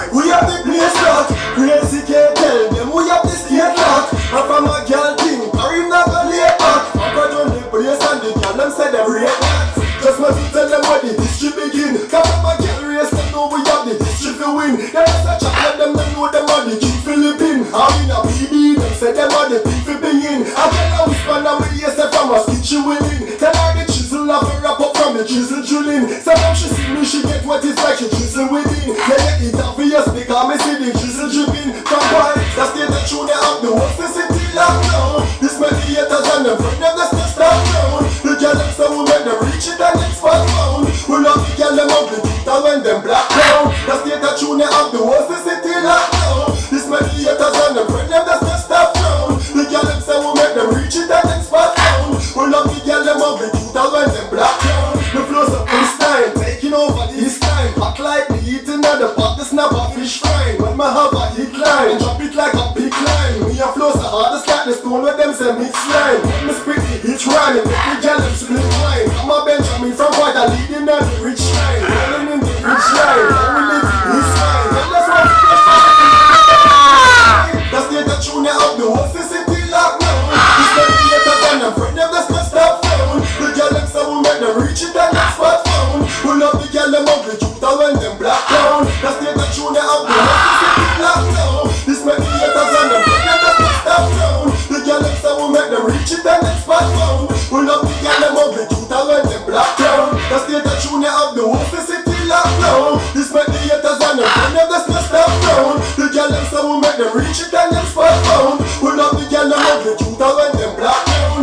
We have the place locked. Crazy can't tell them we have the state locked. And from a girl thing, Karim not gonna lay back. Fuck around the place and the girl them say them rate that. Just want to tell them where the history begin. Cause from a girl race them know we have the history to win. They just a chat with them, they know them are the king Philippine. And in a BB, them say them are the people begin. I get a whisper and we hear say from a stitch you winning. Tell her the chisel off a wrap up from the chisel drilling. So when she see me, she get what it's like, she chisel within. Yeah, it's obvious because me see the chisel dripping. From why, that's the tune they have the whole city locked down. This make the haters and them friend them that's not stop down. The girl them say we make them reach it and it's spot found. We love the girl them out the guitar when them black down. That's the tune they have the whole city locked down. This make the haters and them friend them that's not stop down. The girl them say we make them reach it and it's spot found. We love the girl them out the guitar when them black down. The flows are freestyle, taking over this time. Hot like the eating of the pot, the snap a fish frying. When my have a hit line, drop it like a big line. Me a flows the hardest like the stone with them say mix line. When me spit the hit rhyme, it make the girl them split line. I'm a Benjamin from White, I leading on the rich line. Rolling in the rich line, how we live in his line. And that's why we get that's the tune they have the whole city locked now. This make the haters and them friend them that's not stop found. The girl them say we make them reach it and that's spot found. We love the girl them out the juta when them black down. That's the tune they have the whole city locked now. This make the haters and them friend them that's not stop found. The girl them say we make them reach it and that's spot found. We love the girl them out the juta when them black down. That's the tune they have the whole city locked now. This make the haters and them friend them that's not stop down. The girl them say we make them reach it and them spot found. We love the girl them out the juta when them black down.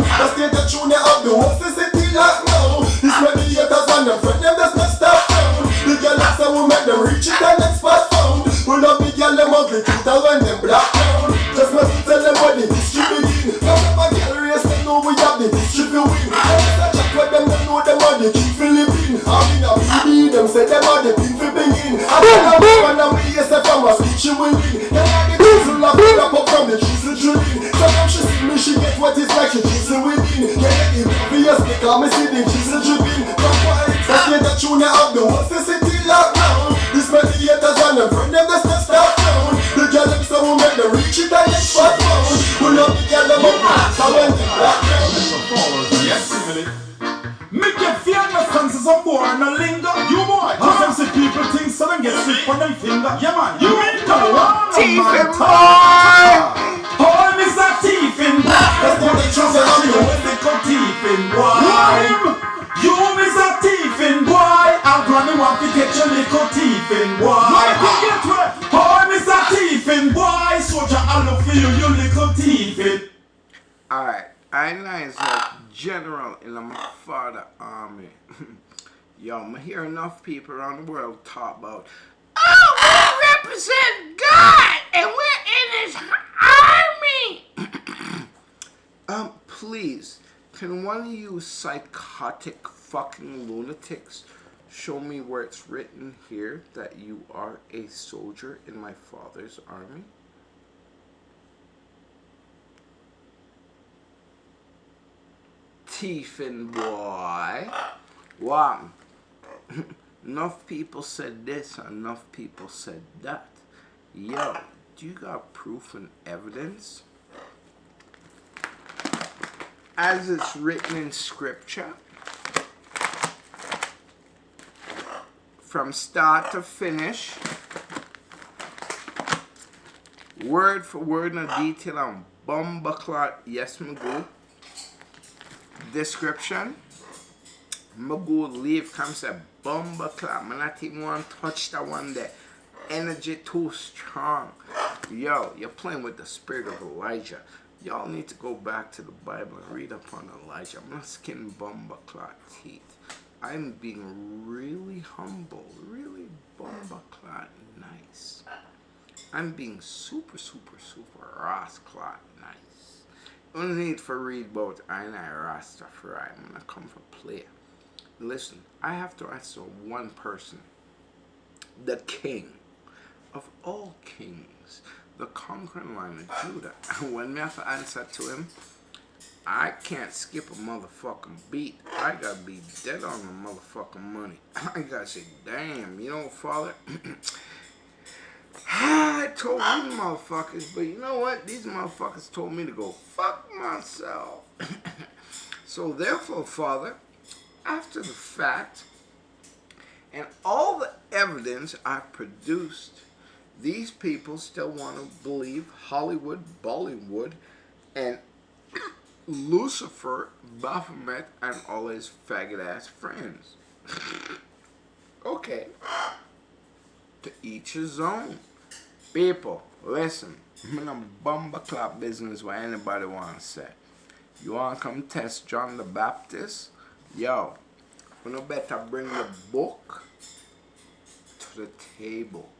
get a tune up the whole city lock now. This make the haters and them friend them just not stop down. The girl that's how we make them reach it and next spot found. Pull up the girl them ugly twitter when them black down. Just make me tell them what the history begin. Now if a girl race them know we have the history to win. Now check with them know them are the king Philippine. I'm in a BB them say them are the pin for begin. I tell them one of me yes if I'm a speech she will win. Them are the diesel up up from the chisel drilling. Sometimes she see me she get what it's like she chisel within. Yeah it obvious because me see the chisel dripping. From why let's get a tune up the whole city lock now. This make the haters and them friend them just not stop down. The girl them so we make them reach it and next spot found. Pull up the girl them up so when they black down. Yes, make your fearless senses on board and a linger. You boy, cause them see people think so them get sick on them finger. Yeah man, you ain't come on. Teething boy. Oh, Mr. Teething boy. Let's go the trouble on you when they call Teething boy. You Mr. Teething boy. I'll granny want to get your little teething boy. Oh, Mr. Teething boy. Soldier, I love for you, you little teething. Alright, I is like general in my father army. Yo, I hear enough people around the world talk about, oh, we represent God and we're in his army. Please, can one of you psychotic fucking lunatics show me where it's written here that you are a soldier in my father's army? Teething boy. What? Enough people said this, enough people said that. Yo, do you got proof and evidence? As it's written in scripture, from start to finish, word for word in detail on Bumbaclot, yes, Magoo. Description, Magoo leave comes a Bumbaclot. Man, not even want to touch that one there. Energy too strong. Yo, you're playing with the spirit of Elijah. Y'all need to go back to the Bible and read upon Elijah. I'm not skinning Bumbaclot teeth. I'm being really humble, really Bumbaclot nice. I'm being super Rossclot nice. No need for read about I Rastafari. I'm gonna come for play. Listen, I have to answer one person. The king of all kings. The conquering Lion of Judah. And when me have to answer to him, I can't skip a motherfucking beat. I gotta be dead on the motherfucking money. I gotta say, damn, you know, Father, I told you motherfuckers, but you know what? These motherfuckers told me to go fuck myself. So therefore, Father, after the fact, and all the evidence I've produced, these people still want to believe Hollywood, Bollywood, and Lucifer, Baphomet, and all his faggot-ass friends. Okay. To each his own. People, listen. I'm in a Bumbaclot business where anybody want to say. You want to come test John the Baptist? Yo, you know better bring the book to the table.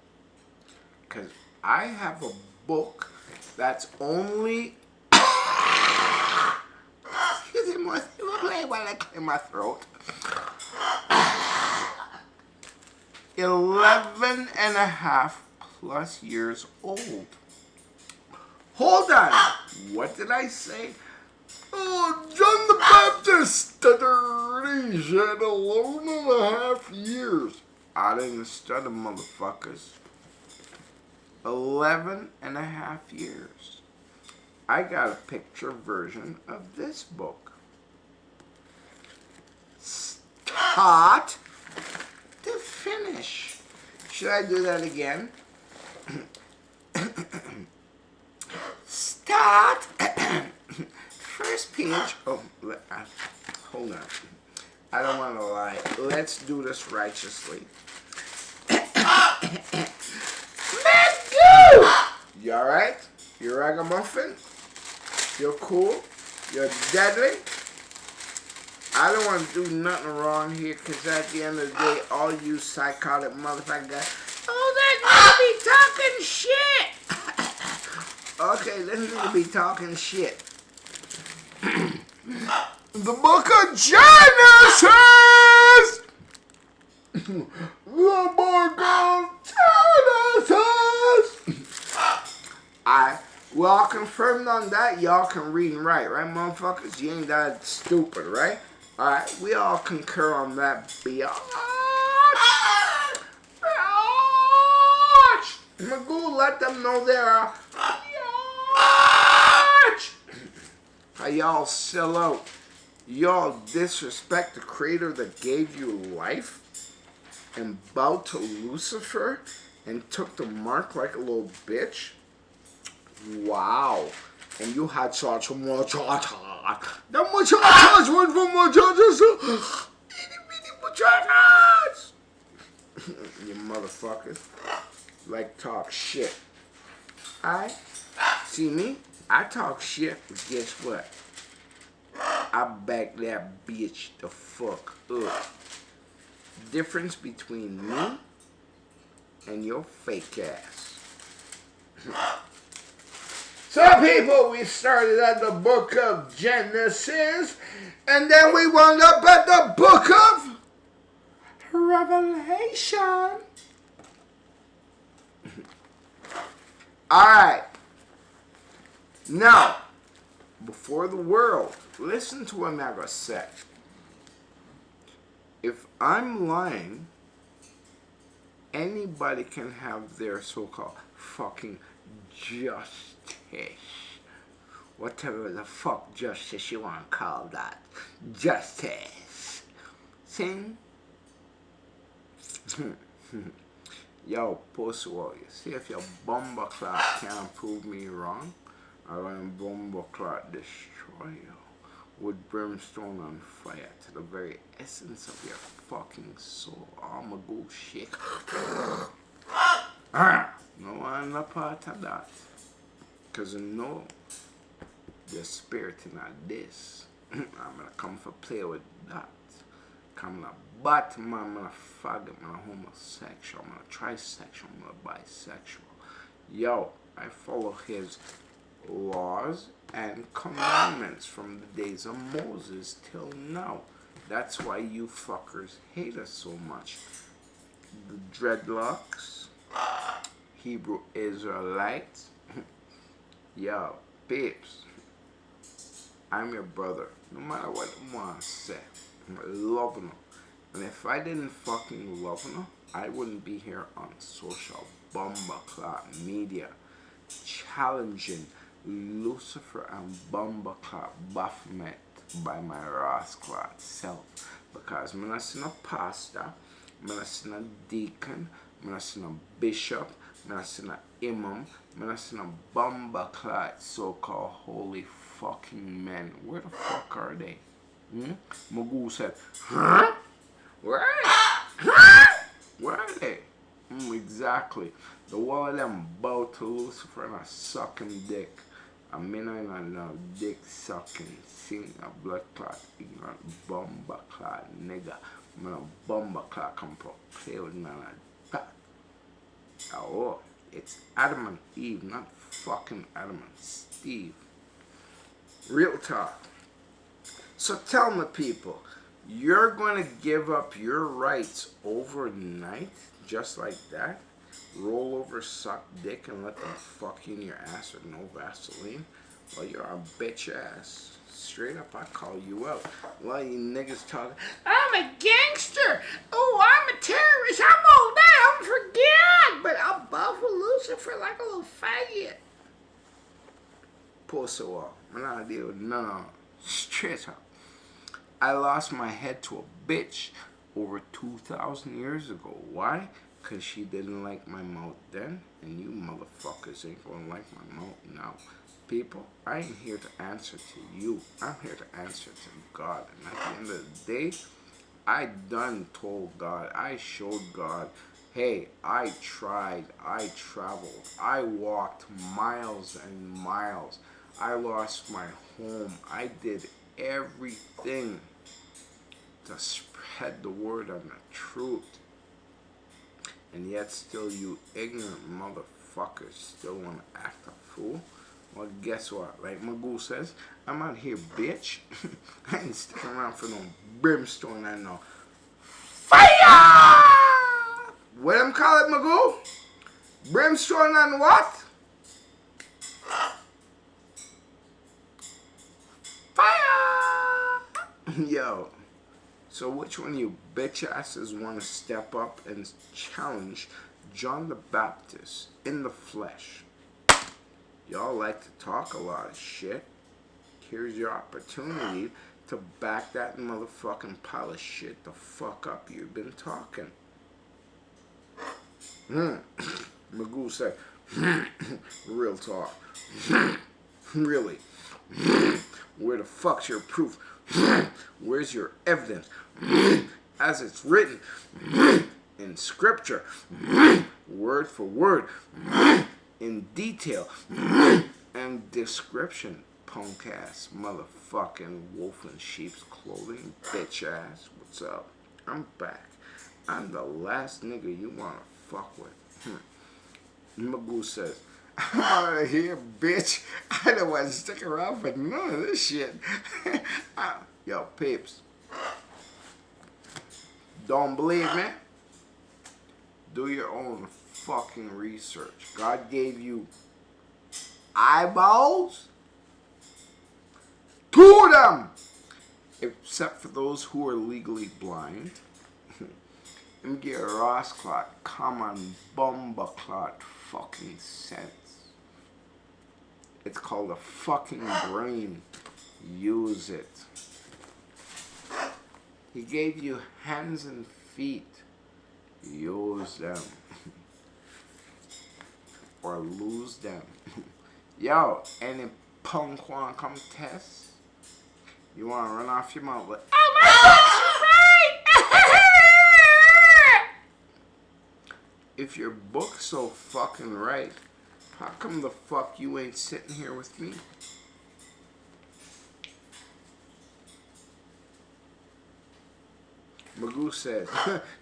Because I have a book that's only... Excuse me, while I clear my throat. 11 and a half plus years old. Hold on. What did I say? Oh, John the Baptist studied 11 and a half years. I didn't study, motherfuckers. 11 and a half years. I got a picture version of this book. Start to finish. Should I do that again? Start. First page. Oh, hold on. I don't want to lie. Let's do this righteously. You alright? You ragamuffin? You're cool? You're deadly? I don't want to do nothing wrong here, because at the end of the day, all you psychotic motherfuckers, oh, that nigga be talking shit. Okay, this nigga be talking shit. The book of Genesis! The book of Genesis! We all confirmed on that. Y'all can read and write, right, motherfuckers? You ain't that stupid, right? Alright, we all concur on that, biatch. Biatch! Magoo, let them know there are biatch! How y'all sell out. Y'all disrespect the creator that gave you life and bowed to Lucifer and took the mark like a little bitch. Wow. And you had such a muchacha. The muchachas went from muchachas to itty bitty muchachas. You motherfuckers. Like talk shit. I see me? I talk shit, but guess what? I back that bitch the fuck up. Difference between me and your fake ass. So people, we started at the book of Genesis, and then we wound up at the book of Revelation. Alright. Now, before the world, listen to what I'm going to say. If I'm lying, anybody can have their so-called fucking justice. Whatever the fuck justice you want to call that. Justice. See? Yo, Pussy Warrior, see if your bumbleclot can't prove me wrong, I'm going to bumbleclot destroy you with brimstone on fire to the very essence of your fucking soul. I'm a good shit. No, I'm not part of that. Because I know the spirit in this. I'm going to come for play with that. I'm a Batman, I'm a faggot, I'm a homosexual, I'm a trisexual, I'm a bisexual. Yo, I follow his laws and commandments from the days of Moses till now. That's why you fuckers hate us so much. The dreadlocks, Hebrew Israelites. Yo, babes, I'm your brother. No matter what you want to say. I'm loving them. And if I didn't fucking love them, I wouldn't be here on social bumbleclot media challenging Lucifer and bumbleclot Baphomet by my rascalot self. Because I'm not seeing a pastor, I'm not seeing a deacon, I'm not seeing a bishop, I'm not seeing an imam, I'm not seeing a bumbleclot so-called holy fucking men. Where the fuck are they? Magoo said, huh? Where are they? Huh? Where are they? Exactly. The one of them bow to Lucifer and a sucking dick. I mean, I don't know, dick sucking, sing a blood clot, ignorant bomber clot nigga. I'm a bomber clot come play with me like that. Oh, it's Adam and Eve, not fucking Adam and Steve. Real talk. So tell me, people, you're going to give up your rights overnight, just like that? Roll over, suck dick, and let them fuck you in your ass with no Vaseline? Well, you're a bitch ass. Straight up, I call you out. Well, you niggas talking, I'm a gangster. Oh, I'm a terrorist. I'm all that. I'm forget. But I'll buff with Lucifer like a little faggot. Pussy wall. I'm not dealing with none of it. Straight up. I lost my head to a bitch over 2,000 years ago. Why? Because she didn't like my mouth then, and you motherfuckers ain't gonna like my mouth now. People, I ain't here to answer to you. I'm here to answer to God. And at the end of the day, I done told God, I showed God, hey, I tried, I traveled, I walked miles and miles. I lost my home. I did everything to spread the word on the truth. And yet still you ignorant motherfuckers still want to act a fool. Well, guess what? Like Magoo says, I'm out here, bitch. I ain't sticking around for no brimstone and no fire! What them call it, Magoo? Brimstone and what? Fire! Yo. So which one of you bitch asses want to step up and challenge John the Baptist in the flesh? Y'all like to talk a lot of shit. Here's your opportunity to back that motherfucking pile of shit the fuck up you've been talking. Magoo said, real talk. Really? Where the fuck's your proof? Where's your evidence? As it's written in scripture, word for word, in detail and description, punk ass motherfucking wolf in sheep's clothing, bitch ass. What's up? I'm back. I'm the last nigga you wanna fuck with. Magoo says, I'm out of here, bitch. I don't want to stick around for none of this shit. Yo, peeps. Don't believe me? Do your own fucking research. God gave you eyeballs? Two of them! Except for those who are legally blind. And get a Ross clot, common bumba clot fucking sense. It's called a fucking brain. Use it. He gave you hands and feet. Use them. Or lose them. Yo, any punk wanna come test? You wanna run off your mouth with, oh my God, right! If your book's so fucking right, how come the fuck you ain't sitting here with me? Magoo says,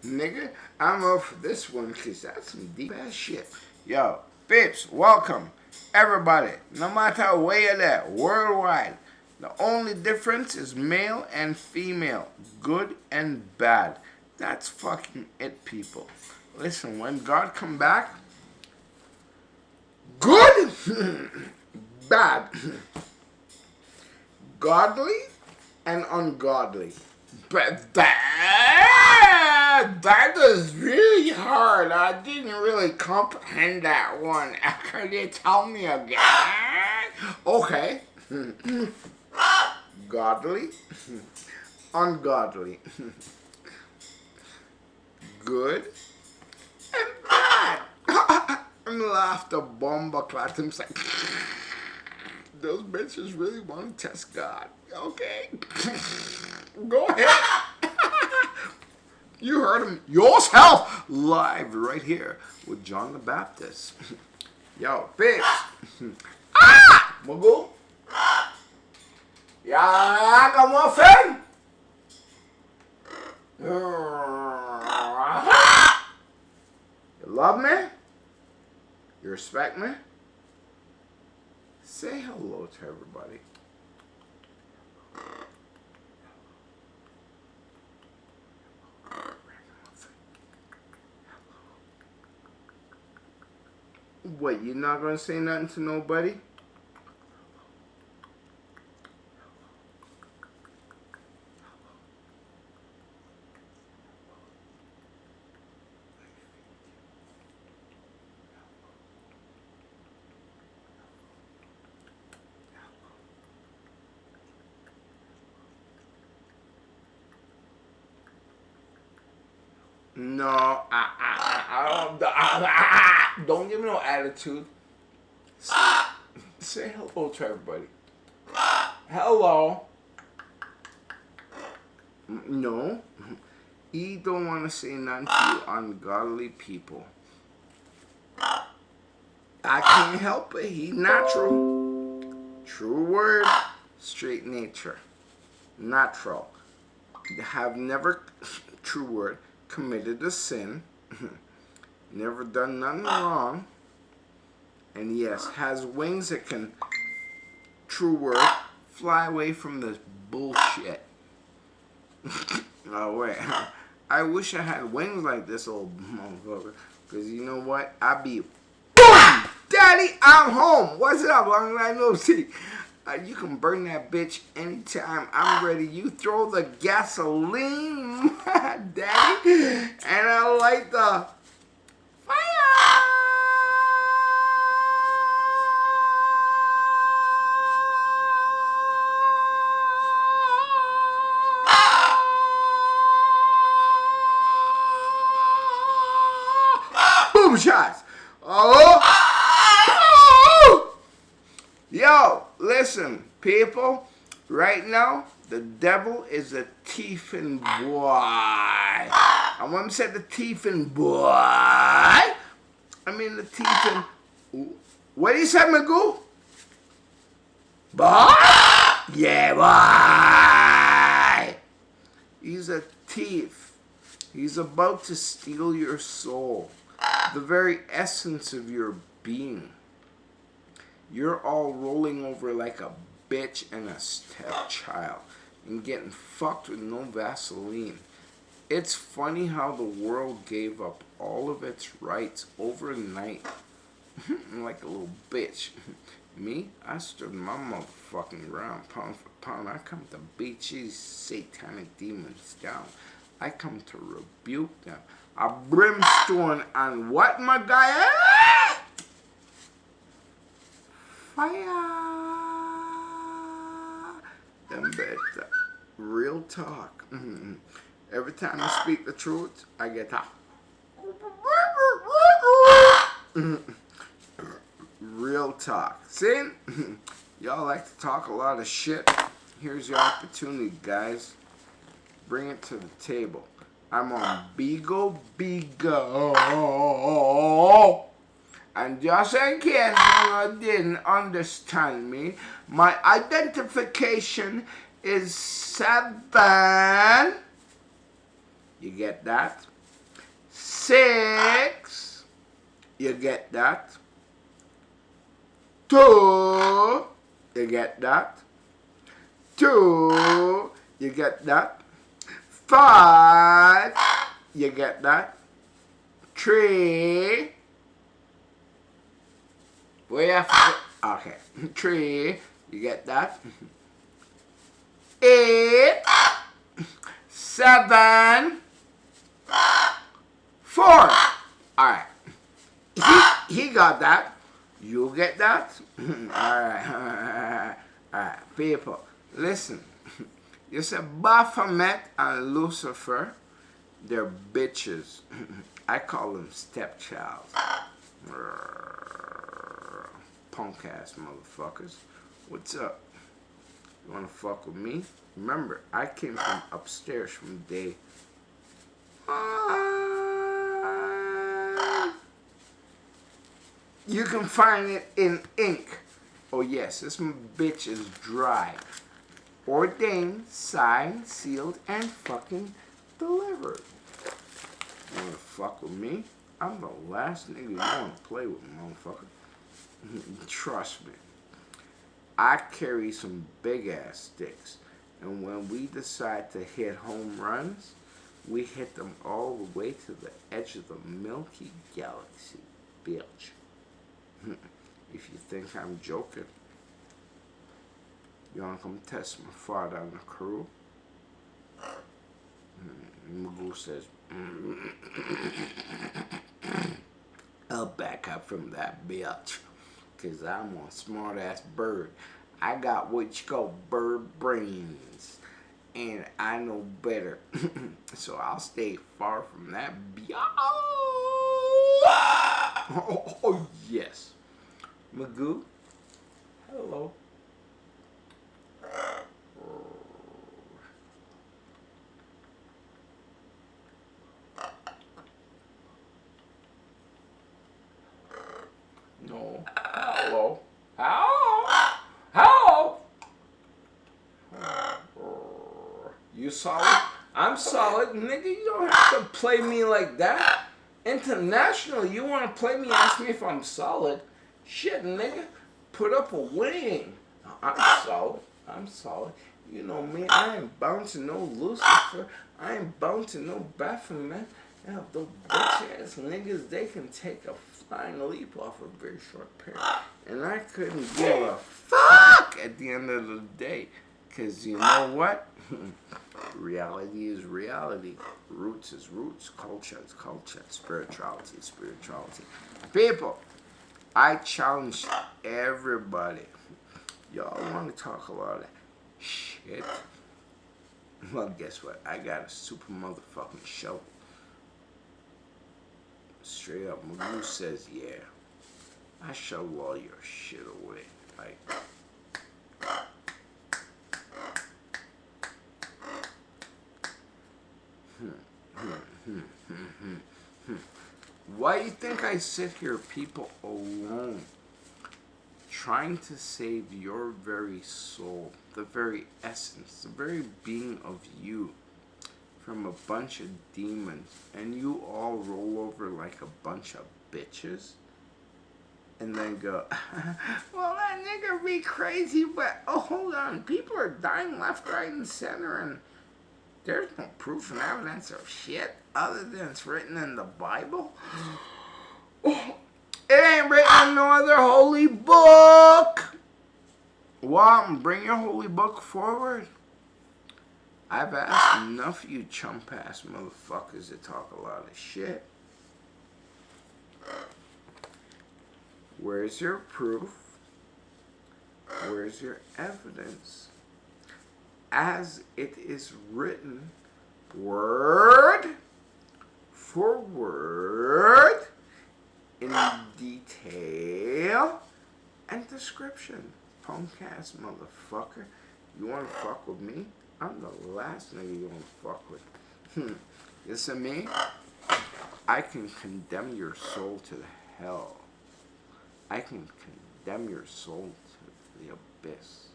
nigga, I'm up for this one because that's some deep ass shit. Yo, bitch, welcome. Everybody, no matter where you're at, worldwide. The only difference is male and female, good and bad. That's fucking it, people. Listen, when God come back, good, bad, godly, and ungodly. But that is really hard. I didn't really comprehend that one. Can you tell me again? Okay. Godly, ungodly, good, and bad. And laughed a bomba clat himself. Those bitches really want to test God. Okay. Go ahead. You heard him yourself live right here with John the Baptist. Yo, bitch. Ah! Magoo. Yeah, come on, friend. You love me? You respect me? Say hello to everybody. What, you not gonna say nothing to nobody? No, don't give me no attitude. Say hello to everybody. Hello. No. He don't want to say nothing to you ungodly people. I can't help it. He natural. True word. Straight nature. Natural. have never, true word, committed a sin, never done nothing wrong, and yes, has wings that can, true word, fly away from this bullshit. Oh wait, I wish I had wings like this old motherfucker, because you know what, I'd be, boom, daddy, I'm home, what's up, long line no see. You can burn that bitch anytime. I'm ready. You throw the gasoline, daddy, and I light the fire. Boom shots. Oh. Yo, listen, people, right now, the devil is a thiefing boy. And when I said the thiefing boy, I mean the thiefing, what do you say, Magoo? Boy? Yeah, boy. He's a thief. He's about to steal your soul, the very essence of your being. You're all rolling over like a bitch and a stepchild and getting fucked with no Vaseline. It's funny how the world gave up all of its rights overnight. Like a little bitch. Me, I stood my motherfucking ground pound for pound. I come to beat these satanic demons down. I come to rebuke them. A brimstone on what, my guy? Fire! Them better. Real talk. Every time I speak the truth, I get a real talk. See? Y'all like to talk a lot of shit. Here's your opportunity, guys. Bring it to the table. I'm on Bigo. And just in case you didn't understand me, my identification is 7. You get that? 6. You get that? 2. You get that? 2. You get that? 5. You get that? 3. Where you have to, okay. 3. You get that? 8. 7. 4. Alright. He got that. You get that? Alright. Alright. People, listen. You said Baphomet and Lucifer, they're bitches. I call them stepchilds. Punk ass motherfuckers. What's up? You wanna fuck with me? Remember, I came from upstairs from day. You can find it in ink. Oh yes, this bitch is dry. Ordained, signed, sealed, and fucking delivered. You wanna fuck with me? I'm the last nigga you wanna play with, motherfucker. Trust me. I carry some big ass sticks. And when we decide to hit home runs, we hit them all the way to the edge of the Milky Galaxy, bitch. If you think I'm joking, you wanna come test my father on the crew? Magoo says, I'll back up from that bitch. Cause I'm a smart ass bird. I got what you call bird brains. And I know better. So I'll stay far from that bitch. Oh yes. Magoo, hello. No. Hello. Hello. Hello. You solid? I'm solid, nigga. You don't have to play me like that. International, you want to play me? Ask me if I'm solid. Shit, nigga. Put up a wing. I'm solid. I'm solid. You know me. I ain't bound to no Lucifer. I ain't bound to no Baphomet. Yeah, those bitch ass niggas, they can take a flying leap off a very short period. And I couldn't give a fuck at the end of the day. Because you know what? Reality is reality. Roots is roots. Culture is culture. Spirituality is spirituality. People, I challenge everybody. Y'all want to talk a lot of shit? Well, guess what? I got a super motherfucking show. Straight up, Magoo says, yeah. I shovel all your shit away. Like, why do you think I sit here, people, alone, trying to save your very soul, the very essence, the very being of you, from a bunch of demons, and you all roll over like a bunch of bitches, and then go, well, that nigga be crazy, but, oh, hold on, people are dying left, right, and center, and there's no proof and evidence of shit other than it's written in the Bible. It ain't written in no other holy book. Well, bring your holy book forward. I've asked enough of you chump ass motherfuckers to talk a lot of shit. Where's your proof? Where's your evidence? As it is written, word for word, in detail and description. Punk ass motherfucker. You wanna fuck with me? I'm the last nigga you wanna fuck with. Listen to me? I can condemn your soul to hell. I can condemn your soul to the abyss.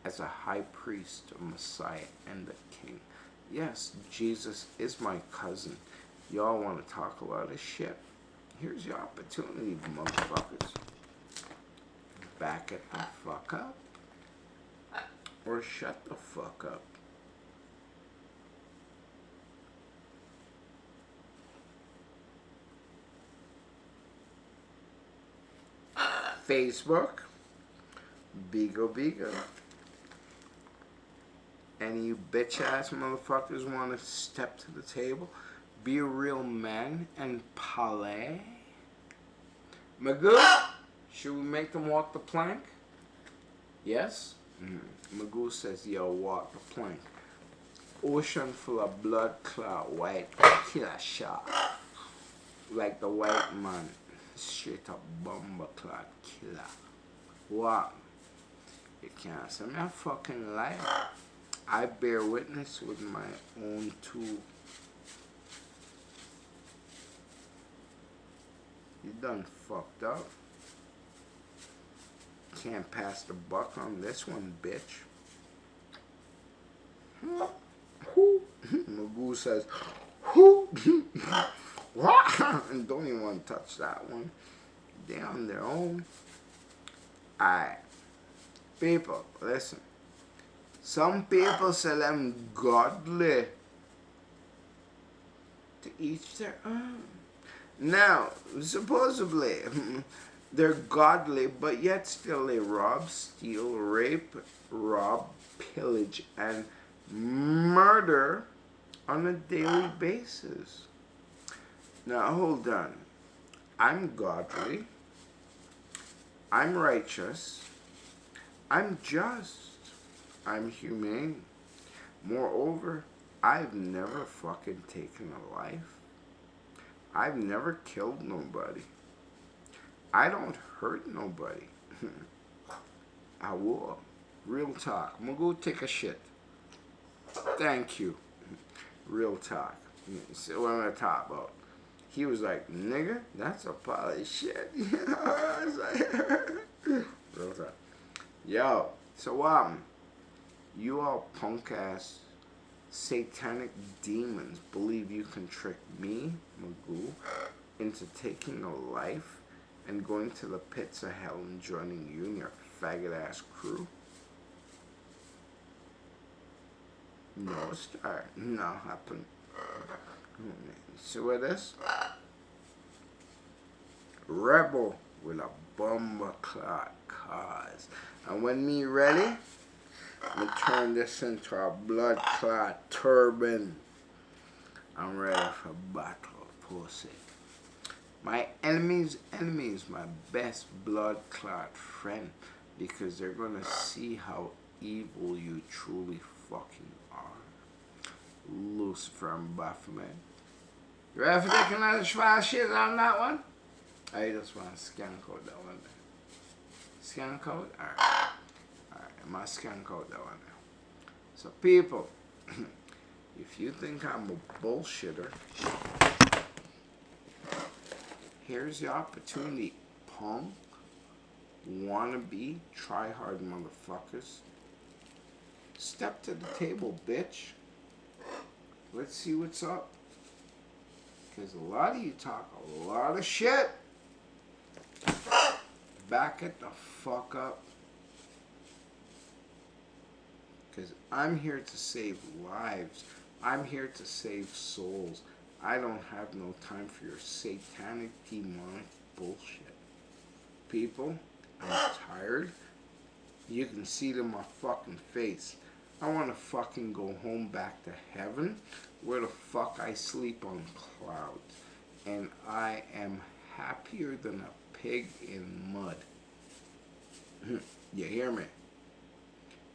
As a high priest, a Messiah, and a king. Yes, Jesus is my cousin. Y'all want to talk a lot of shit. Here's your opportunity, motherfuckers. Back it the fuck up. Or shut the fuck up. Facebook. Bigo. Any you bitch ass motherfuckers want to step to the table, be a real man and parlay? Magoo, should we make them walk the plank? Yes? Magoo says, yo, walk the plank. Ocean full of blood clot, white killer shot. Like the white man, straight up bomber clot killer. What? You can't say me a fucking lie. I bear witness with my own two. You done fucked up. Can't pass the buck on this one, bitch. Magoo says, who? And don't even want to touch that one. They're on their own. Alright. People, listen. Some people say them godly. To each their own. Now, supposedly, they're godly, but yet still they rob, steal, rape, rob, pillage, and murder on a daily basis. Now, hold on. I'm godly. I'm righteous. I'm just. I'm humane. Moreover, I've never fucking taken a life. I've never killed nobody. I don't hurt nobody. I will. Real talk. I'm gonna go take a shit. Thank you. Real talk. So what I'm gonna talk about? He was like, nigga, that's a pile of shit. I was like, real talk. Yo, so you all punk ass satanic demons believe you can trick me, Magoo, into taking a life and going to the pits of hell and joining you and your faggot-ass crew? No, star. No, happen. See what it is? Rebel with a bomber clot cause. And when me ready, we turn this into a blood clot turban. I'm ready for battle, pussy. My enemy's enemy is my best blood clot friend, because they're gonna see how evil you truly fucking are. Lucifer and Baphomet. You ready for taking another try shit on that one? I just want to scan code that one there. Scan code? Alright. Alright, I must scan code that one there. So people, if you think I'm a bullshitter, here's the opportunity, punk, wannabe, try-hard motherfuckers. Step to the table, bitch. Let's see what's up. Because a lot of you talk a lot of shit. Back it the fuck up. Because I'm here to save lives. I'm here to save souls. I don't have no time for your satanic, demonic bullshit. People, I'm tired. You can see it in my fucking face. I want to fucking go home back to heaven, where the fuck I sleep on clouds. And I am happier than a pig in mud. You hear me?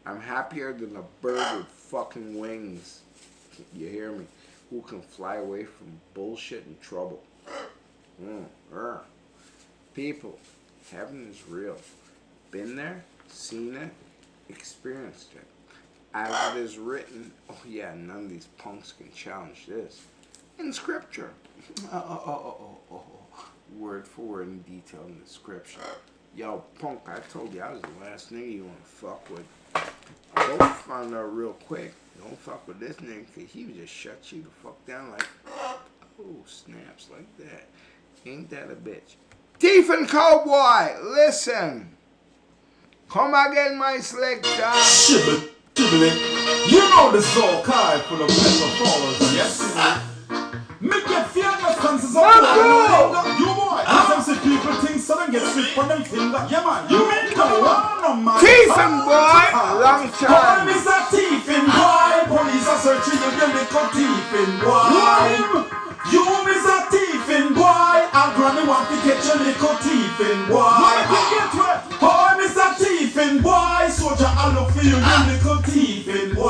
I'm happier than a bird with fucking wings. You hear me? Who can fly away from bullshit and trouble. People, heaven is real. Been there, seen it, experienced it. As it is written, oh yeah, none of these punks can challenge this. In scripture. Word for word in detail in the scripture. Yo, punk, I told you I was the last nigga you want to fuck with. I both found out real quick. Don't fuck with this nigga, because he would just shut you the fuck down like, oh, snaps like that. Ain't that a bitch? Thief and Cowboy, listen. Come again, my slick time. Shibboleth, you know the soul card full of pleasure followers. Yes, make your fearless chances of you boy. As them see people think so them get sweet for them finger. Yeah man, you make the one man. Thief and boy, long time. Is a thief and boy. Police are searching you, you little thief and boy. You is a thief and boy. Our granny want to get your little thief and boy. Oh, is a thief and boy. Soldier, I look for you, you little thief and boy.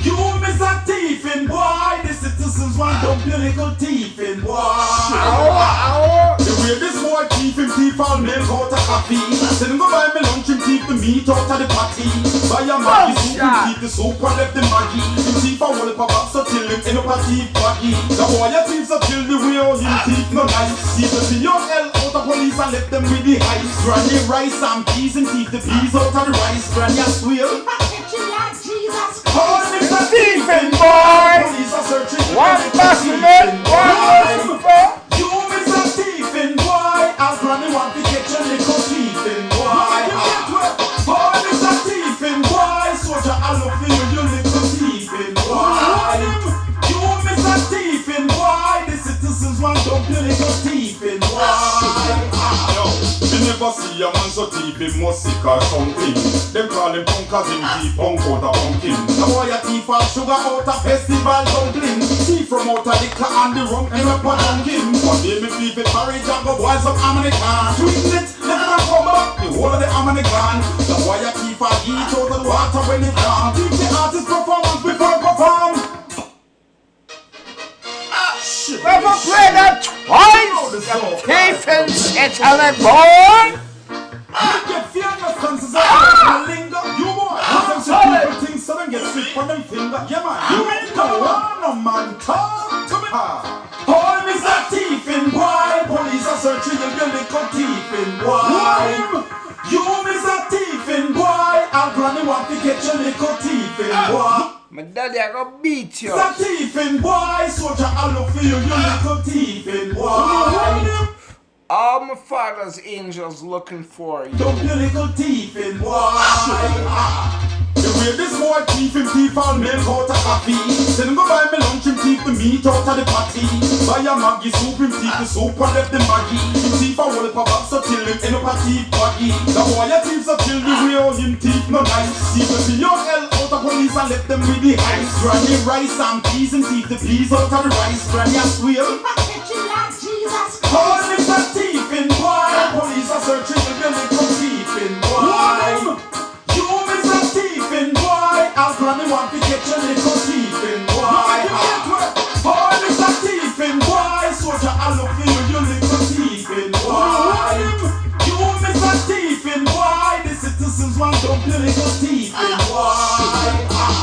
You is a thief and boy. The citizens want to be little thief and boy. The way this boy thief him thief all milk out of coffee. Send him go buy me lunch and thief the meat out of the patty. Buy a Maggie soup and thief the soup and left the Maggie. Him thief a whole box so till him end up a thief baggy. The boy a thief so till the way how him thief no nice. Thief the see your hell out of police and left them with the ice. Granny rice and peas and thief the peas out of the rice. Granny a squeal. Oh, it's a thief and boy. Police are searching. One Baphomet, one Lucifer. You is a thief and boy. Our granny want to get your little thief and boy. Oh, it's a thief and boy. Soldier, I love for you, you little thief and boy. You is a thief and boy. The citizens want to be little thief and boy. You never see a man so thief, he must sick or something. Them call him punk cause him thief punk out of pumpkin. The boy a thief all sugar out of festival dumpling. Thief from out of the car and the rum and up a dunkin. One day me thief it marriage and go boils up American. Sweeten it, never come back, the whole of the American. The boy a thief all eat out of the water when it gone. Thief the artist performance before perform. Never play that twice! Thief and satanic boy! Make your fearless chances of linger. You boy, as them see people think so them get sweet for them finger. Yeah man, you make the one man talk to me. Oh, is a thief and boy. Police are searching you, you little thief and boy. You is a thief and boy. Our granny want to get your little thief and boy. My daddy I go beat you. It's a thiefing boy, soldier, I look for you, you little thiefing boy. All my father's angels looking for you. Don't be a little thiefing boy. The way this boy thief all milk out of coffee. Send him go buy me lunch, him thief the meat out of the patty. Buy a Maggie soup, him thief the soup and left the Maggie. Him thief a whole box so till him end up a thief baggy. The boy a thief so till the way how him thief no nice. See the your hell out of police and left them with the ice. Granny rice and peas, him thief the peas out of the rice. Granny a squeal. Oh, it's a thiefing boy. Police are searching the building for thiefing boy. You is a thiefing boy. I'll granny want to get your little thiefing boy. Oh, it's a thiefing boy. Soldier, I look for you, you little thiefing boy. You is a thiefing boy. The citizens want to be little thiefing boy.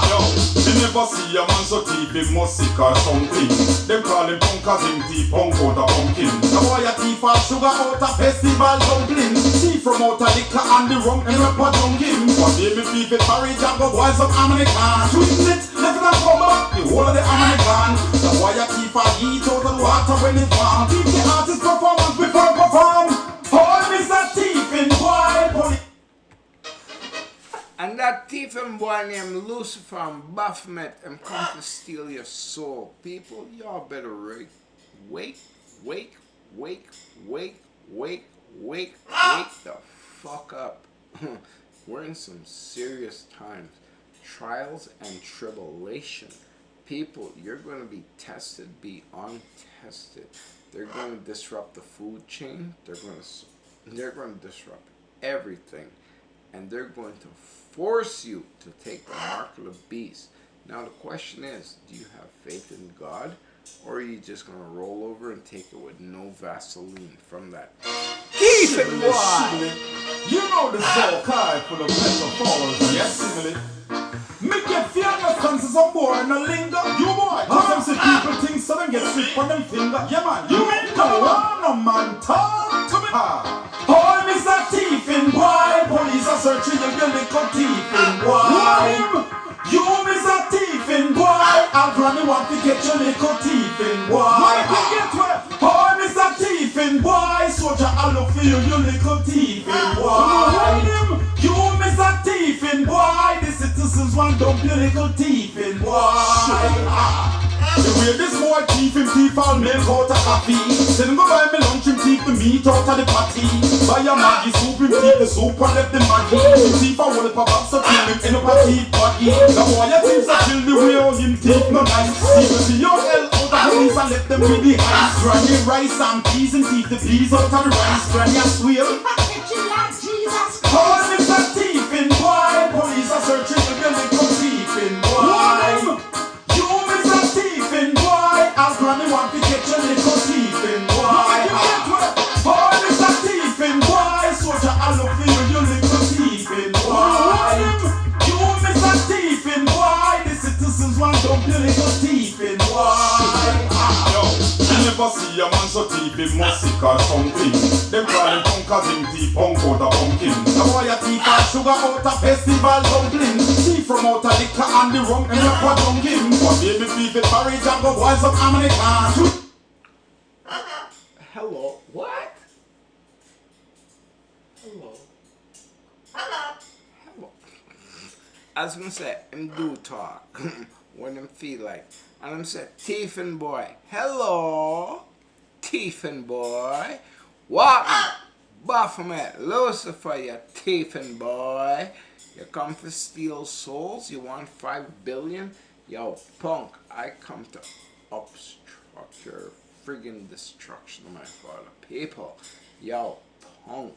Yo, you never see a man so thief, he must sick or something. Them call him punk cause him thief punk out a pumpkin. The boy a thief all sugar out a festival dumpling. Thief from out a liquor and the rum and rap a dunking. One day me thief it marriage and go boys of American. Twist it, left it and come up, the whole of the American. The boy a thief a heat out of the water when it's warm. Thief the artist performance before perform. Oh, Mr. Thiefing boy. And that thiefing boy named Lucifer and Baphomet and come to steal your soul. People, y'all better wake the fuck up. We're in some serious times. Trials and tribulation. People, you're going to be tested beyond tested. They're going to disrupt the food chain. They're going to disrupt everything. And they're going to force you to take the mark of the beast. Now the question is, do you have faith in God? Or are you just going to roll over and take it with no Vaseline from that thiefing boy? You know the soul card full of metaphors and simile. Make your fearless chances on board and a linger. You boy, cause them see people think so them get sick on them finger. Yeah man, you mean no man talk to me. Oh, Mr. Thiefing boy, police are searching you, you little thiefing boy. You Mr. Thiefing boy, I'll granny want to get your little thiefing boy. Oh, Mr. Thiefing boy, soldier, I look for you, you little thiefing boy. You Mr. Thiefing boy, the citizens want to be little thiefing boy. The way this boy thief all milk out of coffee. Send him go buy me lunch, him thief the meat out of the patty. Buy a Maggie soup, him thief the soup and left the Maggie. Him thief a whole box so till him end up a thief baggy. The boy a thief so till the way how him thief no nice. See your hell out of police and left them with the ice. Granny rice and peas, him thief the peas out of the rice. Granny a squeal. Oh, it's a thiefing boy. Police are searching the building for thiefing boy. You Mr. Thiefing boy, I'll granny want to get your little thiefing boy. Oh, Mr. Thiefing boy, soldier, I look for you, you little thiefing boy. You Mr. Thiefing boy, the citizens want to be little thiefing boy. Yo, you never see a man so thief, he must sick or something. Them call him punk cause him thief punk out a pumpkin. The boy a thief all sugar out a festival dumpling. Thief from out a liquor and the rum and rap a dunking. One day me thief it marriage and go boys of American. Hello? What? Hello? I was gonna say, him do talk when him feel like. And him say, thiefing boy. Hello? Thiefing boy. What? Baphomet, Lucifer, you thiefing boy. You come to steal souls? You want 5 billion? Yo, punk, I come to obstruct your friggin' destruction of my father people. Yo, punk.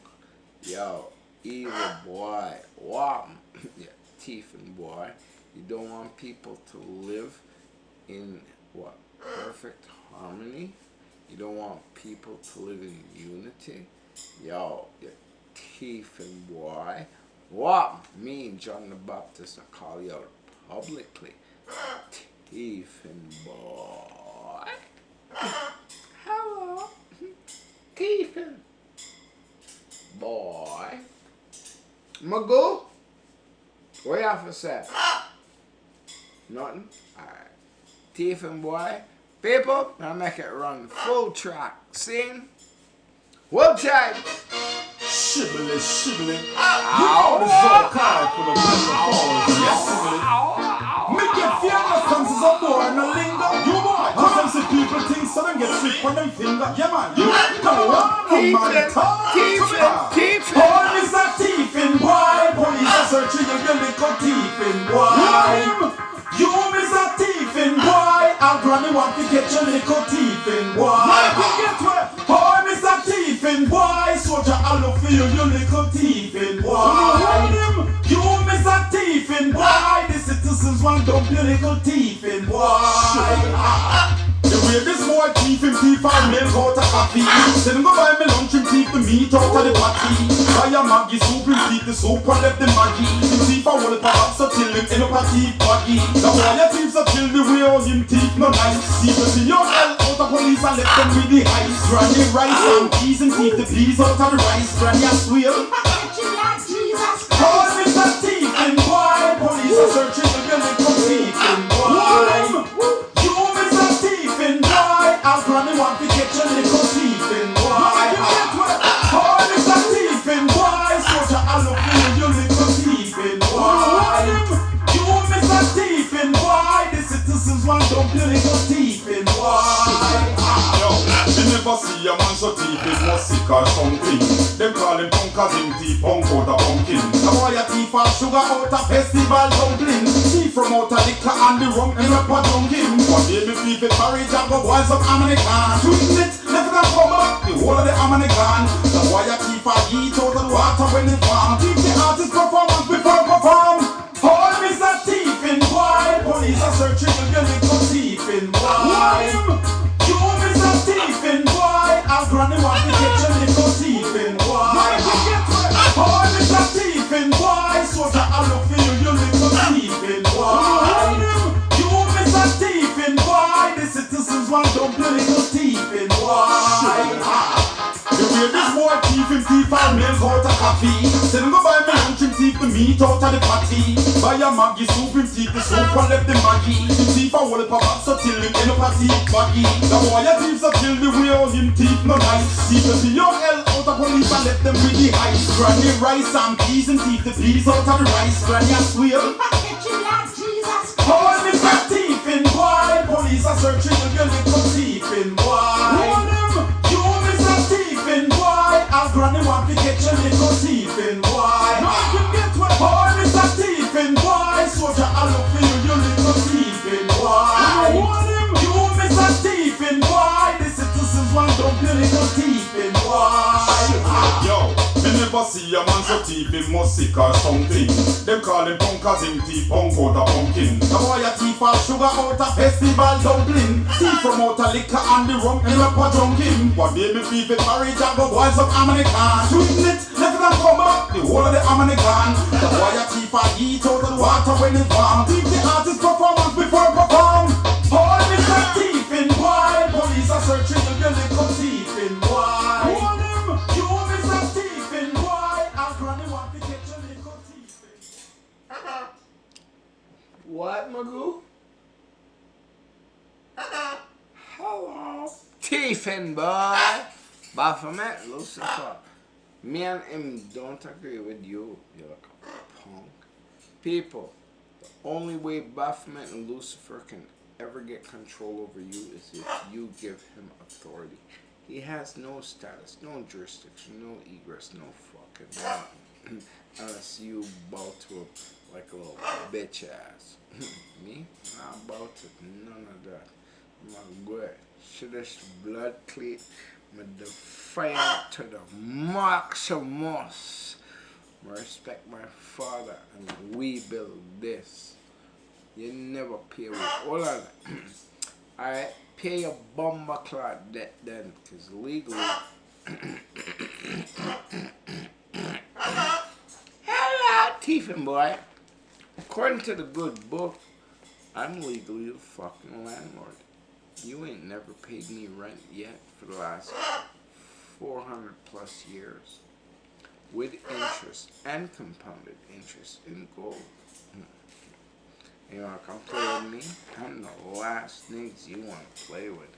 Yo, evil boy. What? You thiefing boy. You don't want people to live in, what, perfect harmony? You don't want people to live in unity? Yo, you thiefing boy. What? Me and John the Baptist, I call you out publicly. Thiefing boy. Hello. Thiefing boy. Magoo? What you have to say? Nothing? Alright. Thieving boy. People, now make it run full track. Scene. Well, time. Shibbly, shibbly. Ow. This is all kind for the microphones. Yes, shibbly. Make it fearless comes as a boy and a linger. You boy. Cause them see people think so them get slick on them finger. Yeah man, you know what? Thieving. All is a thieving boy. Police are searching your little thieving boy. You is a thieving boy. I'll granny want to get your little thieving boy. Oh, is a thieving boy. Soldier, I look for you, you little thieving boy. You is a thieving boy. The citizens want dump your little thieving boy. The way this boy thief him thief and milk out of coffee. Then go buy me lunch and thief the meat out of the patty. Buy a Maggie soup and thief the soup and left the Maggie. Him thief a whole perhaps so till him in a patty baggy. The boy a thief so till the way all him thief no nice. See the see your hell out of police and left them with the ice. Granny rice and peas and thief the peas out of the rice. Granny a swear. Call me a thieving boy. Police are searching for your little thieving boy. I'll granny want to get your little thieving boy. Oh, it's a thieving boy. Soldier, I look for you, little thieving boy. You miss a thieving boy. The citizens want to dump your little thieving boy. Yo, me never see a man so thieving was sick or something. Them call him punk cause him thief punk out a pumpkin. The boy a thief all sugar out a festival dumpling. Thief from out a liquor and the rum in a pot dunking. One day me thief it marriage and go boys up American. Twin it, never gonna come up, the whole of the American. The boy a thief a eat out of the water when it farm. Thief the artist performance before perform. All is a thieving boy. Police are searching for your little thieving boy. You is a thieving boy. I'll granny want to get your little thieving boy. All is a thieving boy. Soldier, I look for you, you little thieving boy. You is a thieving boy. The citizens want to dump your little thieving boy. The way this boy thief him thief and milk out of coffee. Send him go buy me lunch and thief the meat out of the patty. Buy a Maggie soup and thief the soup and left the Maggie. Him thief a whole of box so till him in a patty baggy. The boy a thief so till the way all him thief no nice. See the your hell out of police and left them with the ice. Granny rice and peas and thief the peas out of the rice. Granny a swear. Oh, it's a thieving boy. Police are searching for your little thieving boy. You is a thieving boy. I'll granny want to get your little thieving boy. Oh, it's a thieving boy. Soldier, I look for you, you little thieving boy. You is a thieving boy. The citizens want to dump your little thieving boy. Yo. Me never see a man so thief him must sick or something. Them call him punk cause him thief punk out a pumpkin. The boy a thief all sugar out a festival dumpling. Thief from out a liquor and the rum in a pot drunking. One day me thief it marriage and go boys up American. Twin it, let them come up, the whole of the American. The boy a thief a eat out of the water when it warm. Thief the artist performance before perform. All is a thieving boy. Police are searching for your little thieving boy. You is a thieving boy. I'll granny want to get your little thieving. What, Magoo? Hello. Thieving boy. Baphomet, Lucifer. Me and him don't agree with you. You're like a punk. People, the only way Baphomet and Lucifer can ever get control over you is if you give him authority. He has no status, no jurisdiction, no egress, no fucking nothing. Unless you bow to him like a little bitch ass. Me? Not bow to none of that. I'm good. Should've blood clean. I'm defiant to the maximus. I respect my father and we build this. You never pay with all of that. Alright, pay your bomber clot debt then, because legally. Hello, thieving boy. According to the good book, I'm legally the fucking landlord. You ain't never paid me rent yet for the last 400 plus years. With interest and compounded interest in gold. You wanna come play with me? I'm the last niggas you wanna play with.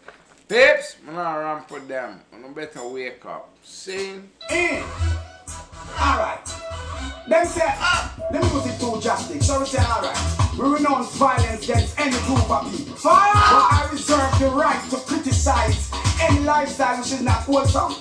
Pips, I'm not ramp with them. You better wake up. Sing. Alright. Them say, them music too drastic. So we say, alright. We renounce violence against any group of people. Fire! But I reserve the right to criticize any lifestyle which is not wholesome.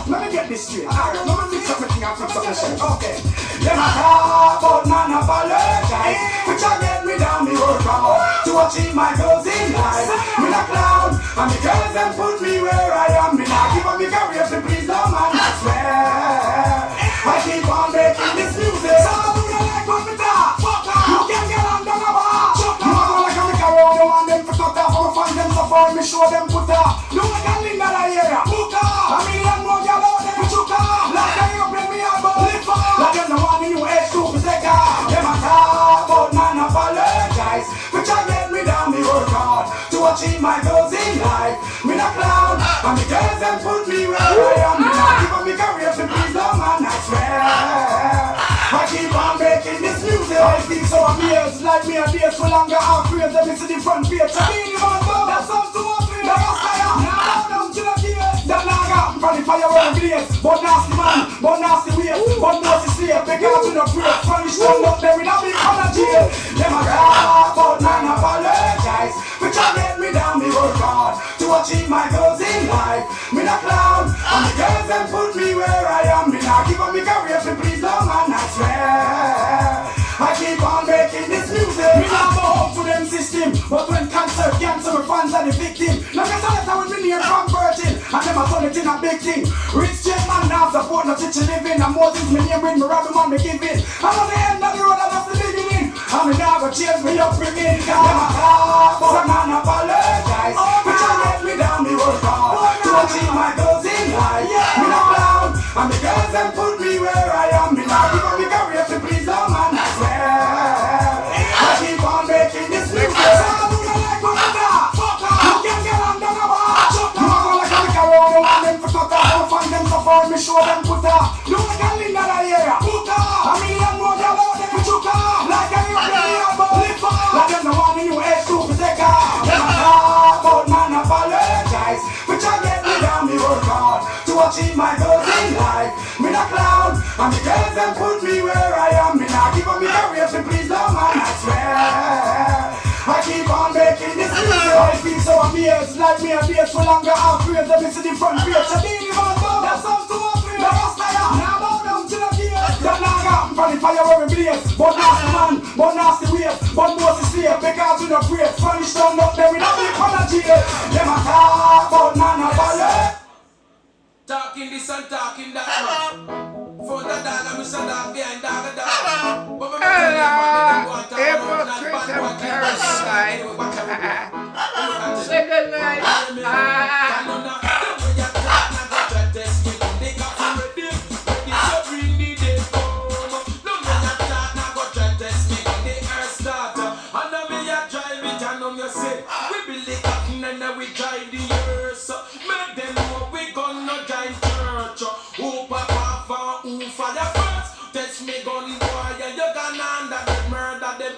Let me get this straight. Alright, let me fix everything and fix up the shit. Okay. Them a talk about man apologize, which I get me down the road to achieve my goals in life. Me not clown, and the girls them put me where I am. Me not give up me career to please no man, I swear. I keep on making this music. So I do not like what me talk. You can get on the bar. You know like I'm a career, you want them to cut off. I'm find them so far, me show them put up. You like a link that I hear ya. A million more y'all out there, chuck up. Like I up in me about live for. Like them the one in new age to protect her. Them a talk about man apologize, which I get me down the road hard to achieve my goals in life. Me not clown, and the girls them put me where I am. Me not give up me career to please no man, I swear. I keep on making this music. I think so amazed, like me a days for longer. I'm afraid that me see the front page. I mean, you know, that sounds too obvious. Now I'm fire, now I'm to the gears. That naga, from the fire where it blaze. But nasty man, but nasty ways. But nasty slave, because we no break. Punish them up there in a big corner jail. Them a talk about man apologize, which I get me down the road hard to achieve my goals in life. Me not clown, and the girls them put me where I am. Me not give up me career to please no man, I swear. I keep on making this music. Me not go home to them system, but when cancer, my fans are the victim. Now get on it with me near converting, and them a turn it in a big thing. Rich jet man now support no teaching living, and Moses me name when me rob him and me give it. I'm on the end of the road and that's the beginning. And me now go change me upbringing. Them a talk about man apologize, which I get me down the road hard to achieve my goals in life. Me not clown, and the girls them put me where I am. Me not give up me career to please no man, I swear. I keep on making this music. So I do not like what I talk. You can get on the bar. You know like I'm a career, you want them to cut off. I'll find them so far, me show them put up. You like a link that I hear ya. Put up. A million more y'all out there, put you up. Like I hear me about live for. Like them the one in new age to protect her. Them a talk about man apologize, which I get me down the road hard to achieve my goals in life. Me not clown, and the girls them put me where I am. Me not give up me career to please no man, I swear. I keep on making this music. I feel so amazed, like me a days for longer. I'm afraid that me see the front page. I didn't even know that sounds too obvious. Now I'm fire, now bow down to the gears. That naga, from the fire where we blaze. But nasty man, but nasty ways. But Moses slave, because we no break. Punish them up there, we don't be corner jail. Them a talk about man apologize. Talking this and talking that, man. For the dog, I'm a dog behind dog. Hypocrite and parasite. Say good night. We drive the earth, make them know we gonna drive church. Who papa who fire first? Test me gun boy, yeah, you gonna under them, murder them.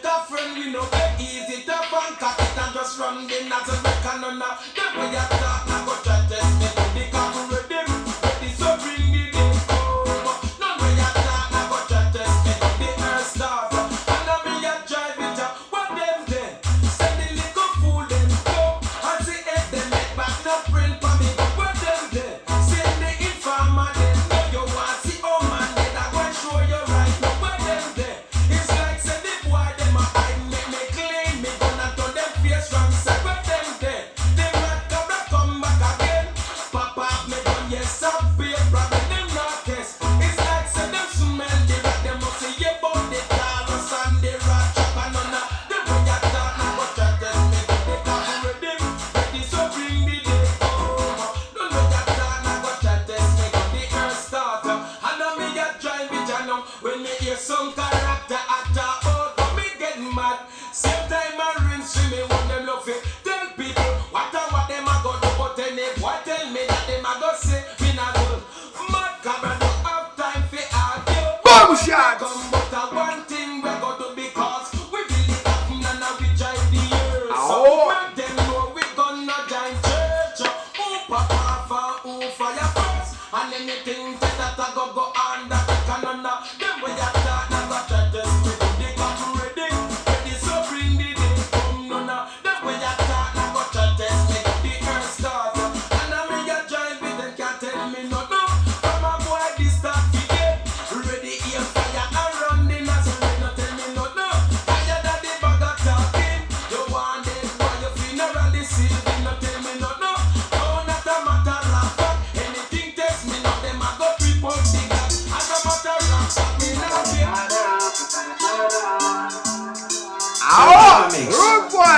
The friend we know get easy to bank at it and just run them as a reckon on that. Them way you talk, now go try test me, they can't read them. Ready so bring the day home. None way you talk, now go try test me, the earth start. And now me you drive it up, what them then? Send the little fool them. When me hear some character actor out, but me get mad. Same time I rinse me when them love it. Tell people what them a go do, but any boy tell me that them a go say me not good. Mad cabra don't have time for argue. Boom shots. Come but a one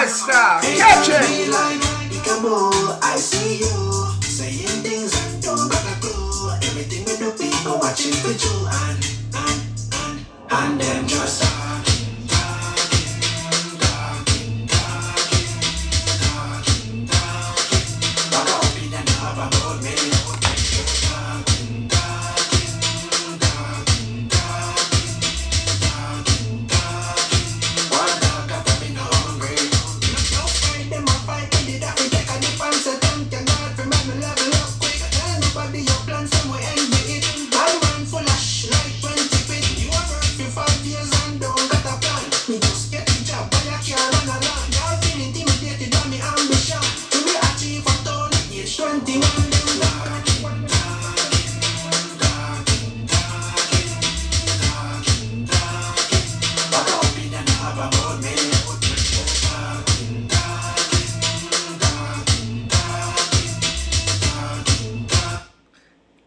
boy style. Catch it. I see you saying things I don't got a clue. Everything with the people watching for you and them just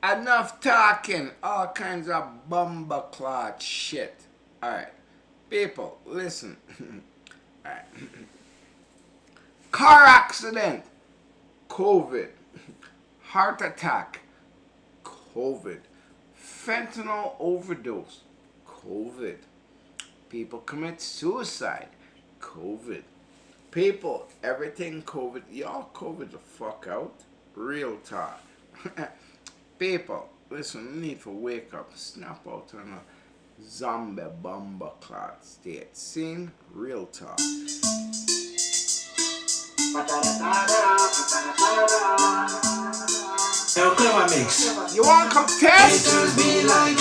Enough talking, all kinds of bumbleclot shit. Alright, people, listen. Alright. Car accident, COVID. Heart attack, COVID. Fentanyl overdose, COVID. People commit suicide, COVID. People, everything COVID. Y'all COVID the fuck out. Real talk. People, listen, we need to wake up, snap out on a zombie bomber clot state. Sing real talk. You want to come test? be like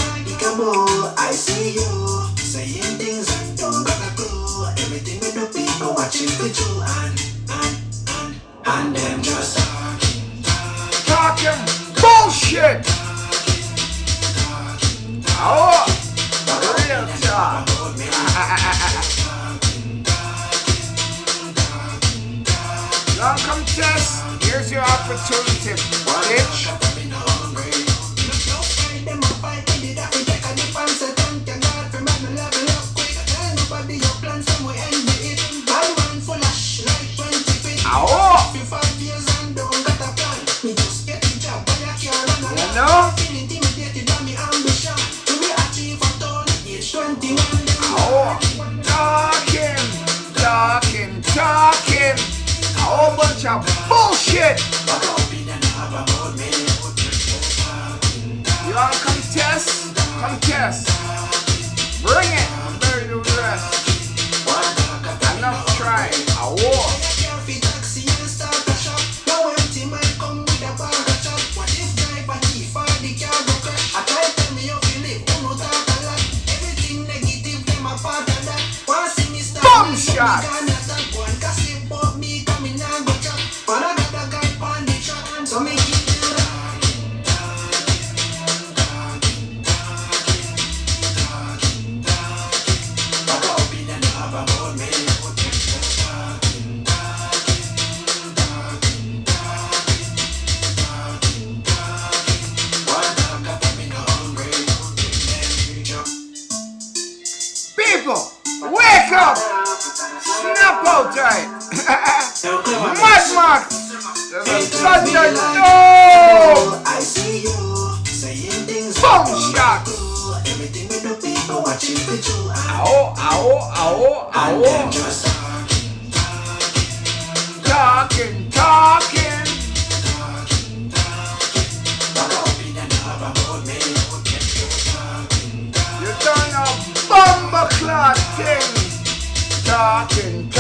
I see you saying things I don't got a clue. Everything with the people watching for you and them just Talking bullshit. Oh, real talk. You want to come test? Here's your opportunity, bitch. Talking, a whole bunch of bullshit. You wanna come test? Come test. Bring it. I'm ready to rest. Enough trying. A war. Bum shot. People, wake up! Snap out right! Mad Max! There's a thunder, no! I see you saying things Boom shot! everything with the people watching for you Ow, ow, ow, ow! Talking. You done a bumbleclot thing! Talking.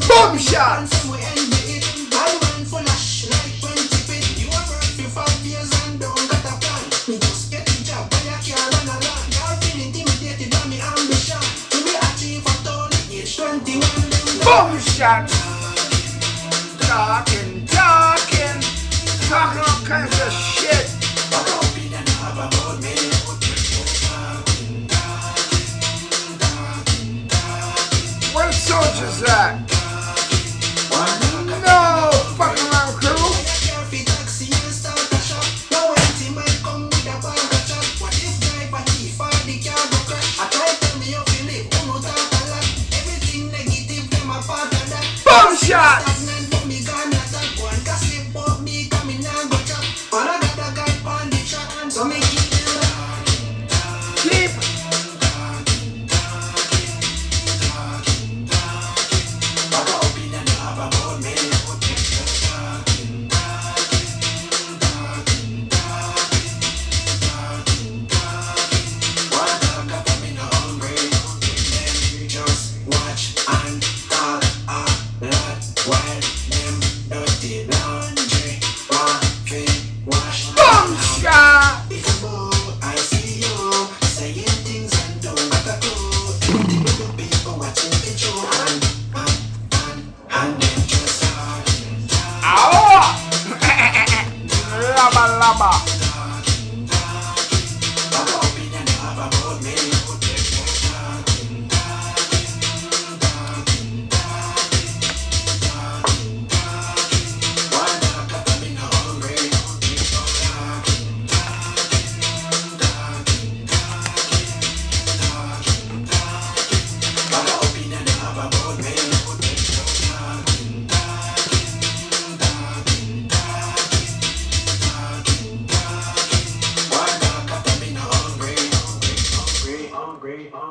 Boom shots! Boom shots! Talking. Talking all kinds of shit. Where the soldiers at? No fucking around crew.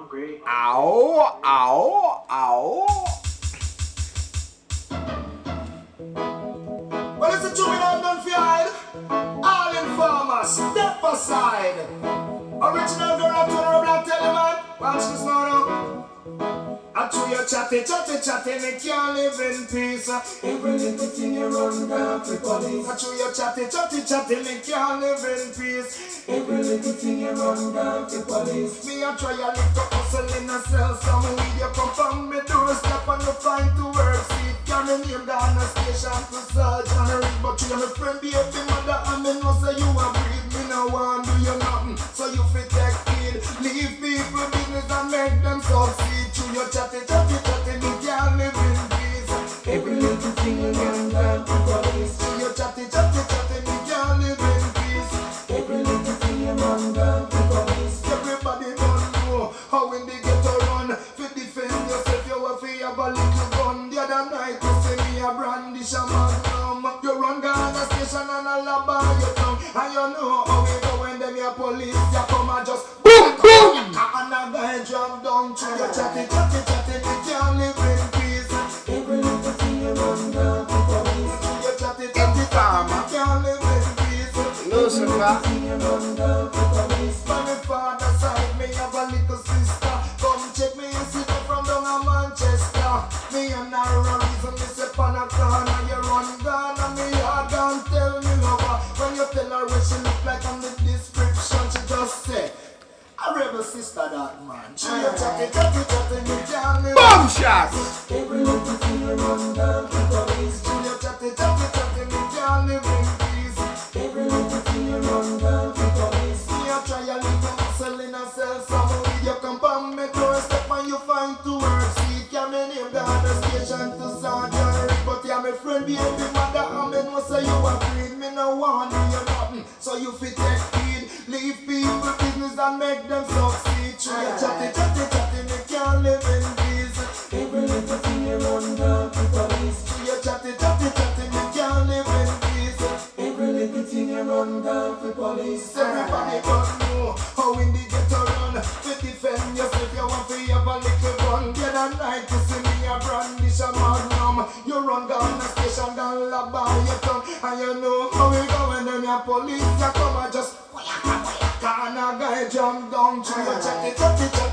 hungry. Ow, ow, ow. Well, it's a 2 minute done for y'all. All informers, step aside. Original girl, I turn around and tell you, man. Watch this now. I chew your chatty, me can't live in peace. Every little thing you run down for police. I chew your chatty, me can't live in peace. Every little thing you run down for police. Me a try a little hustle in a cell. Some weed you come from me doorstep and you find to work. See, can me name down the station to search and read. But you my friend, be baby mother, and me know say you a breed. Me no want do you nothing, so you fit take kid. Leave people business and make them succeed. Chew your chatty, me can't live in peace. Every little thing you run down to police. Chew your chatty, me can't live in peace. Every little thing you run down to police. Everybody don't know how in the ghetto run. Fi defend yourself, you have to have a little gun. The other night you see me a brandish a magnum. You run down the station and a lab on your tongue. And you know how we go when them your police you come and just boom, boom. And a guy jump down to your chatty, me can't live in peace. Every little thing you run down to police. Your chatty, me can't live in peace. Lucifer. From my father's side, me have a little sister. Come check me, you see me from down in Manchester. Me and her reason me say on a corner. You run down and me hard and tell me lover. When you tell her what she look like on the description, she just say, a rebel sister that man. She a chatty, me can't live. Bomb shots. Every little thing you run down to police. She a chatty, me can't live in peace. Every little thing you run down to police. Me a try a little hustle in a cell. Some weed you come from me doorstep and you find to work. See, can me name down the station to Sergeant Rick. But yeah, my friend, baby mother, and me know say you a breed. Me no want do you nothing, so you fit take heed. Leave people business and make them succeed. Through your chatty, me can't live in peace. Every little thing you run down to police. Through your chatty, me can't live in peace. Every little thing you run down for police. Everybody don't know how in the ghetto run. To defend yourself, you want to have a little fun. The other night you see me a brandish a magnum. You run down the station, down la by your tongue. And you know how we go when them your police you come and just and a guy jump down to your chatty,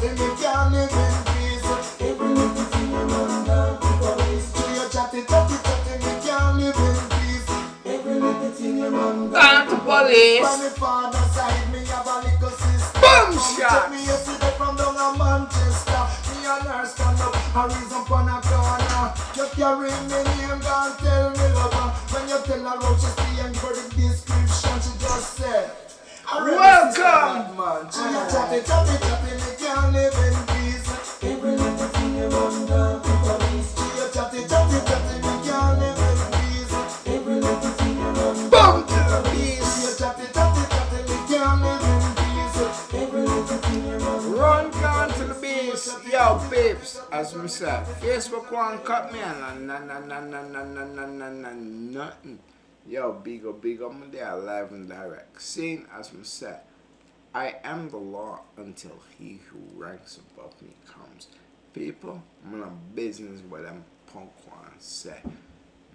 me can't live in peace. Every little thing you run down to police. To your chatty, me can't live in peace. Every little thing you run Down to police. From my father's side, me have a little sister. Boom Come shot. check me yesterday from down in Manchester. Me and her stand up, a reason upon a corner. You carry me name, don't tell me lover. When you tell her how she stay and for the description, she just said, welcome. Man. She a chatty, me can't live in peace. Every little thing you run down to police. She a chatty, me can't live in peace. Every little thing you run Boom down to the police. beast. She a chatty, me can't live in peace. Every little thing you Run down to the beast. Yo, peeps, as me say, Facebook won't cut me on nothing. Yo, big up, me there live and direct. Seeing as me say, I am the law until he who ranks above me comes. People, I'm in a business where them punk ones say.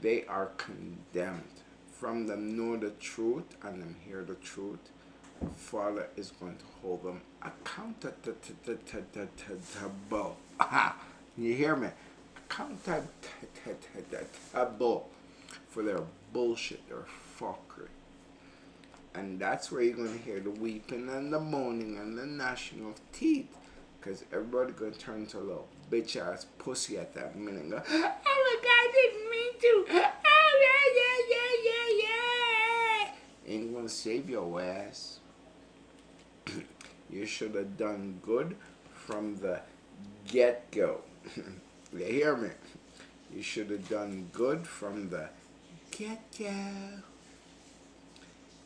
They are condemned. From them know the truth and them hear the truth. Father is going to hold them accountable. You hear me? Accountable for their bullshit, their fuckery. And that's where you're going to hear the weeping and the moaning and the gnashing of teeth. Because everybody going to turn to a little bitch ass pussy at that minute and go, oh my God, I didn't mean to. Oh, yeah. Ain't going to save your ass. You should have done good from the get-go. You hear me? You should have done good from the get-go.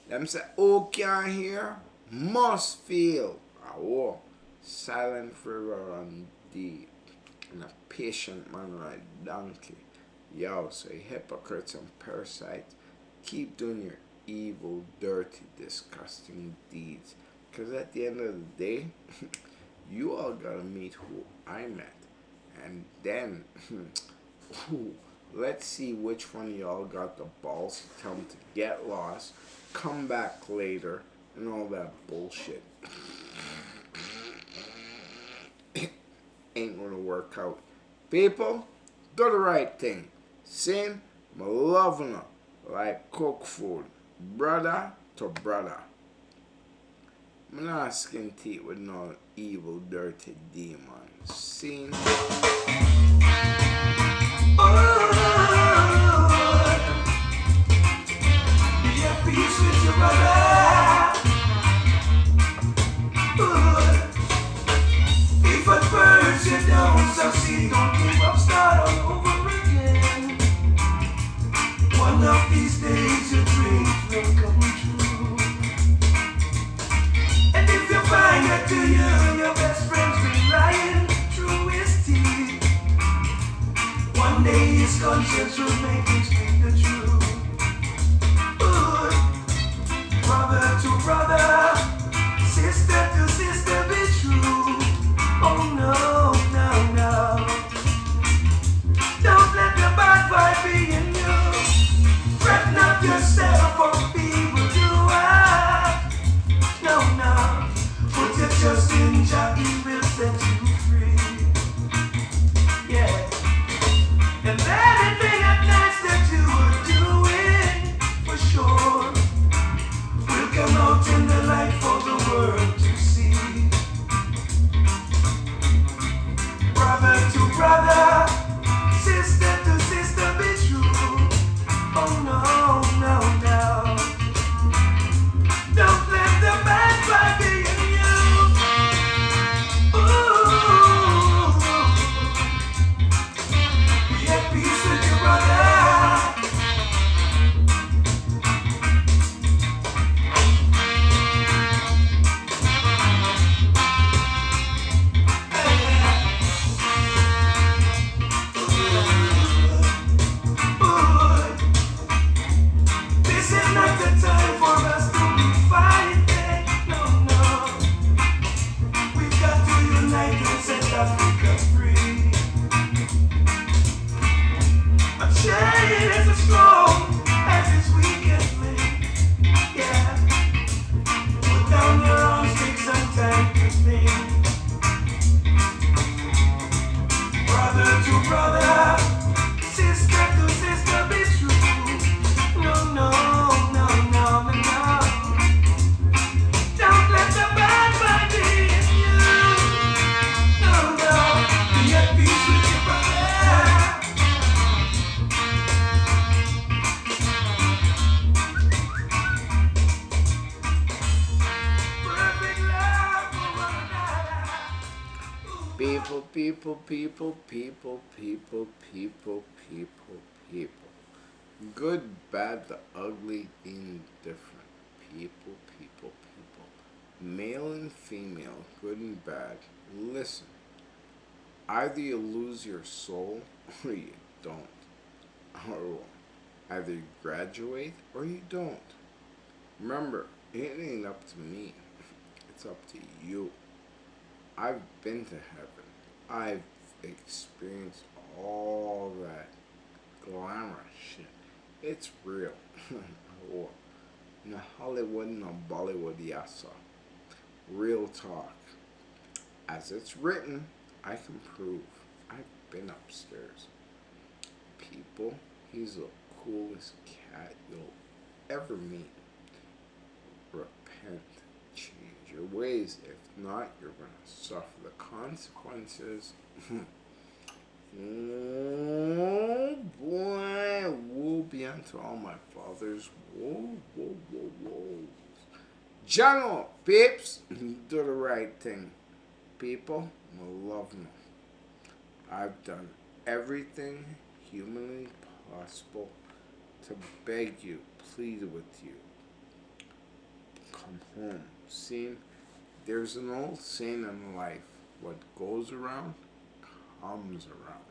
Them say, oh, can't hear, must feel. Oh, silent river and deep. And a patient man like donkey. Yo, so hypocrites and parasites, keep doing your evil, dirty, disgusting deeds. Because at the end of the day, You all gotta meet who I met. And then, let's see which one of y'all got the balls to tell them to get lost, come back later, and all that bullshit. Ain't gonna work out. People, do the right thing. Sin, me loving her like cook food. Brother to brother. I'm not skin teeth with no evil, dirty demons. Sin. Be at peace with your brother. If at first you don't succeed, don't give up, start all over again. One of these days your dreams will come true. And if you find that to you, your best friend's been lying through his teeth, one day his conscience will make him speak the truth. Brother to brother, sister to sister, be true. Oh no, no, no. Don't let the bad vibe be in you. Threaten up yourself or people do it. No, no. Put your trust in Jah, He will set you free. Yeah. And anything at night that you are doing, for sure, will come out in the light for the world to see. Brother to brother, sister to sister, be true. Oh no, no, no. Don't let the bad vibe be in you. Ooh. Be at peace with your brother. This is not the time for us to be fighting. No, no. We've got to unite and set Africa free. A chain is as strong as its weakest link. Yeah. Put down your arms, take some time to think. Brother to brother, sister to sister, be true. No, no, no, no, no, no. Don't let the bad vibe be in you. No, no. Be at peace with your brother. Perfect love for one another. People, people, people, people, people, people, people, people. Good, bad, the ugly, indifferent. People, people, people. Male and female, good and bad. Listen. Either you lose your soul or you don't. Or either you graduate or you don't. Remember, it ain't up to me. It's up to you. I've been to heaven. I've experienced all that glamorous shit. It's real. Oh, no Hollywood, no Bollywood, yassa. Real talk. As it's written, I can prove. I've been upstairs. People, he's the coolest cat you'll ever meet. Repent. Change your ways. If not, you're going to suffer the consequences. Oh boy, woe be unto all my fathers. Whoa, whoa, whoa, whoa. Jungle, peeps, do the right thing. People, love me. I've done everything humanly possible to beg you, plead with you. Come home. See, there's an old saying in life, what goes around, comes around.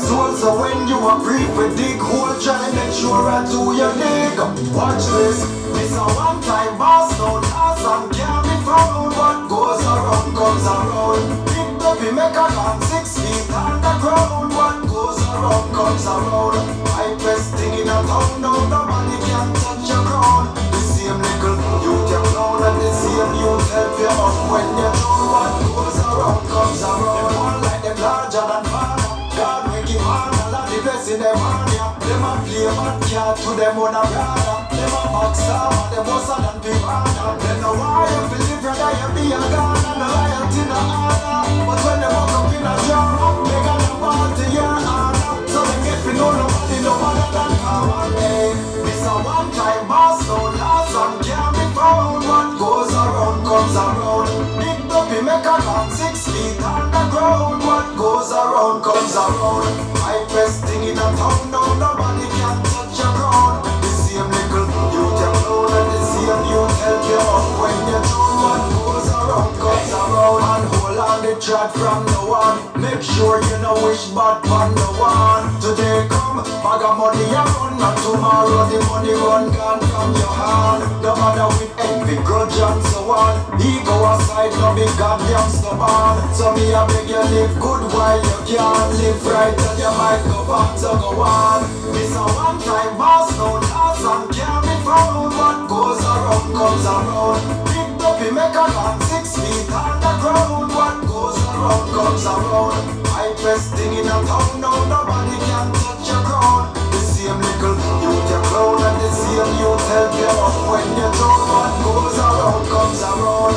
soul. So when you are brief with dig hole, try make sure I do your dig. Watch this. This a one time boss, no last and can't be found. What goes around comes around. Big baby make a land 6 feet underground. What goes around comes around. I best thing in a town, now nobody can touch your crown. The same nickel youth you clown and the same youth help you up when you drown. What goes around comes around. Them one like them larger than father. God make him hard, all of the best in them hand, yeah. Them a play bad card to them on a brother. Them a backstab, them worse than piranha. Them no why you believe rather you be a god and no loyalty no honor. But when they walk up in a genre, they got a party your honor. So they get to know nobody no other than common. Hey, this a one time boss, no last and can't be found. What goes around comes around. Big dopey make a land 6 feet underground. What goes around comes around. I best thing in a town, now nobody can touch your crown. The same nickel youth you clown and the same youth help you up when you drown. What goes around comes around. And hold on the chat from the one. Make sure you know wish bad pan the one. Today come, bag of money you run, and tomorrow the money run gone from your hand. No matter with envy, grudge and so on. Ego aside, no be goddamn stubborn. So me I beg you live good while you can. Live right and you might go back to go on. This a one time boss, no last and can't be found. What goes around comes around. Big dopey make a land 6 feet underground. What goes around comes around. I best thing in a town, now nobody can touch your crown. The same nickel youth you clown and the same youth help you up when you drown. What goes around comes around.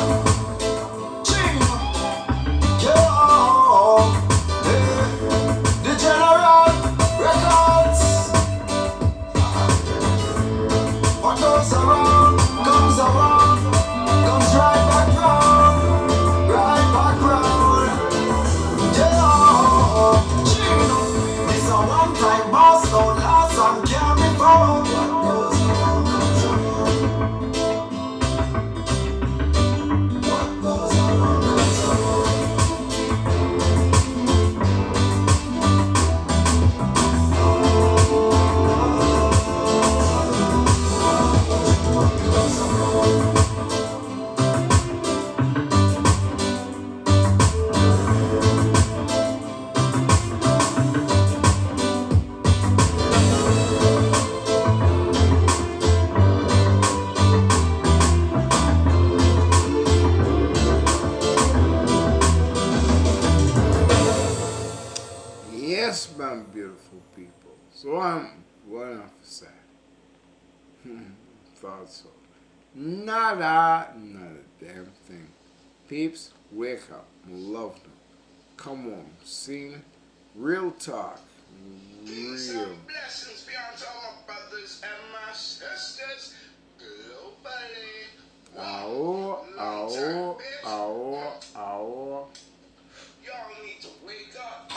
Yeah, the General Records. What goes around comes around, comes right back round, right back round. Yeah, this a one time boss, no last and can't be found. What goes around comes around. What goes around comes around. Yes, my beautiful people. So I'm going off the side. Thought so. Not a damn thing. Peeps, wake up. Love them. Come on, sing. Real talk. Real. Blessings be unto all my brothers and my sisters globally. Ow, ow, ow, ow. Y'all need to wake up.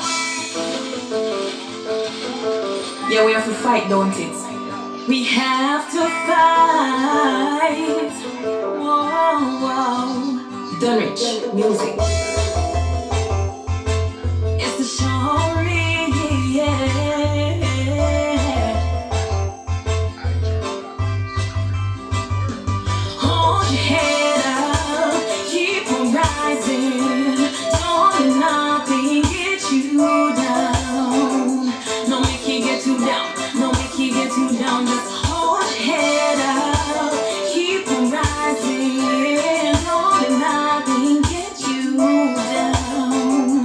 Yeah, we have to fight, don't it? We have to fight. Whoa, whoa. Dunrich music.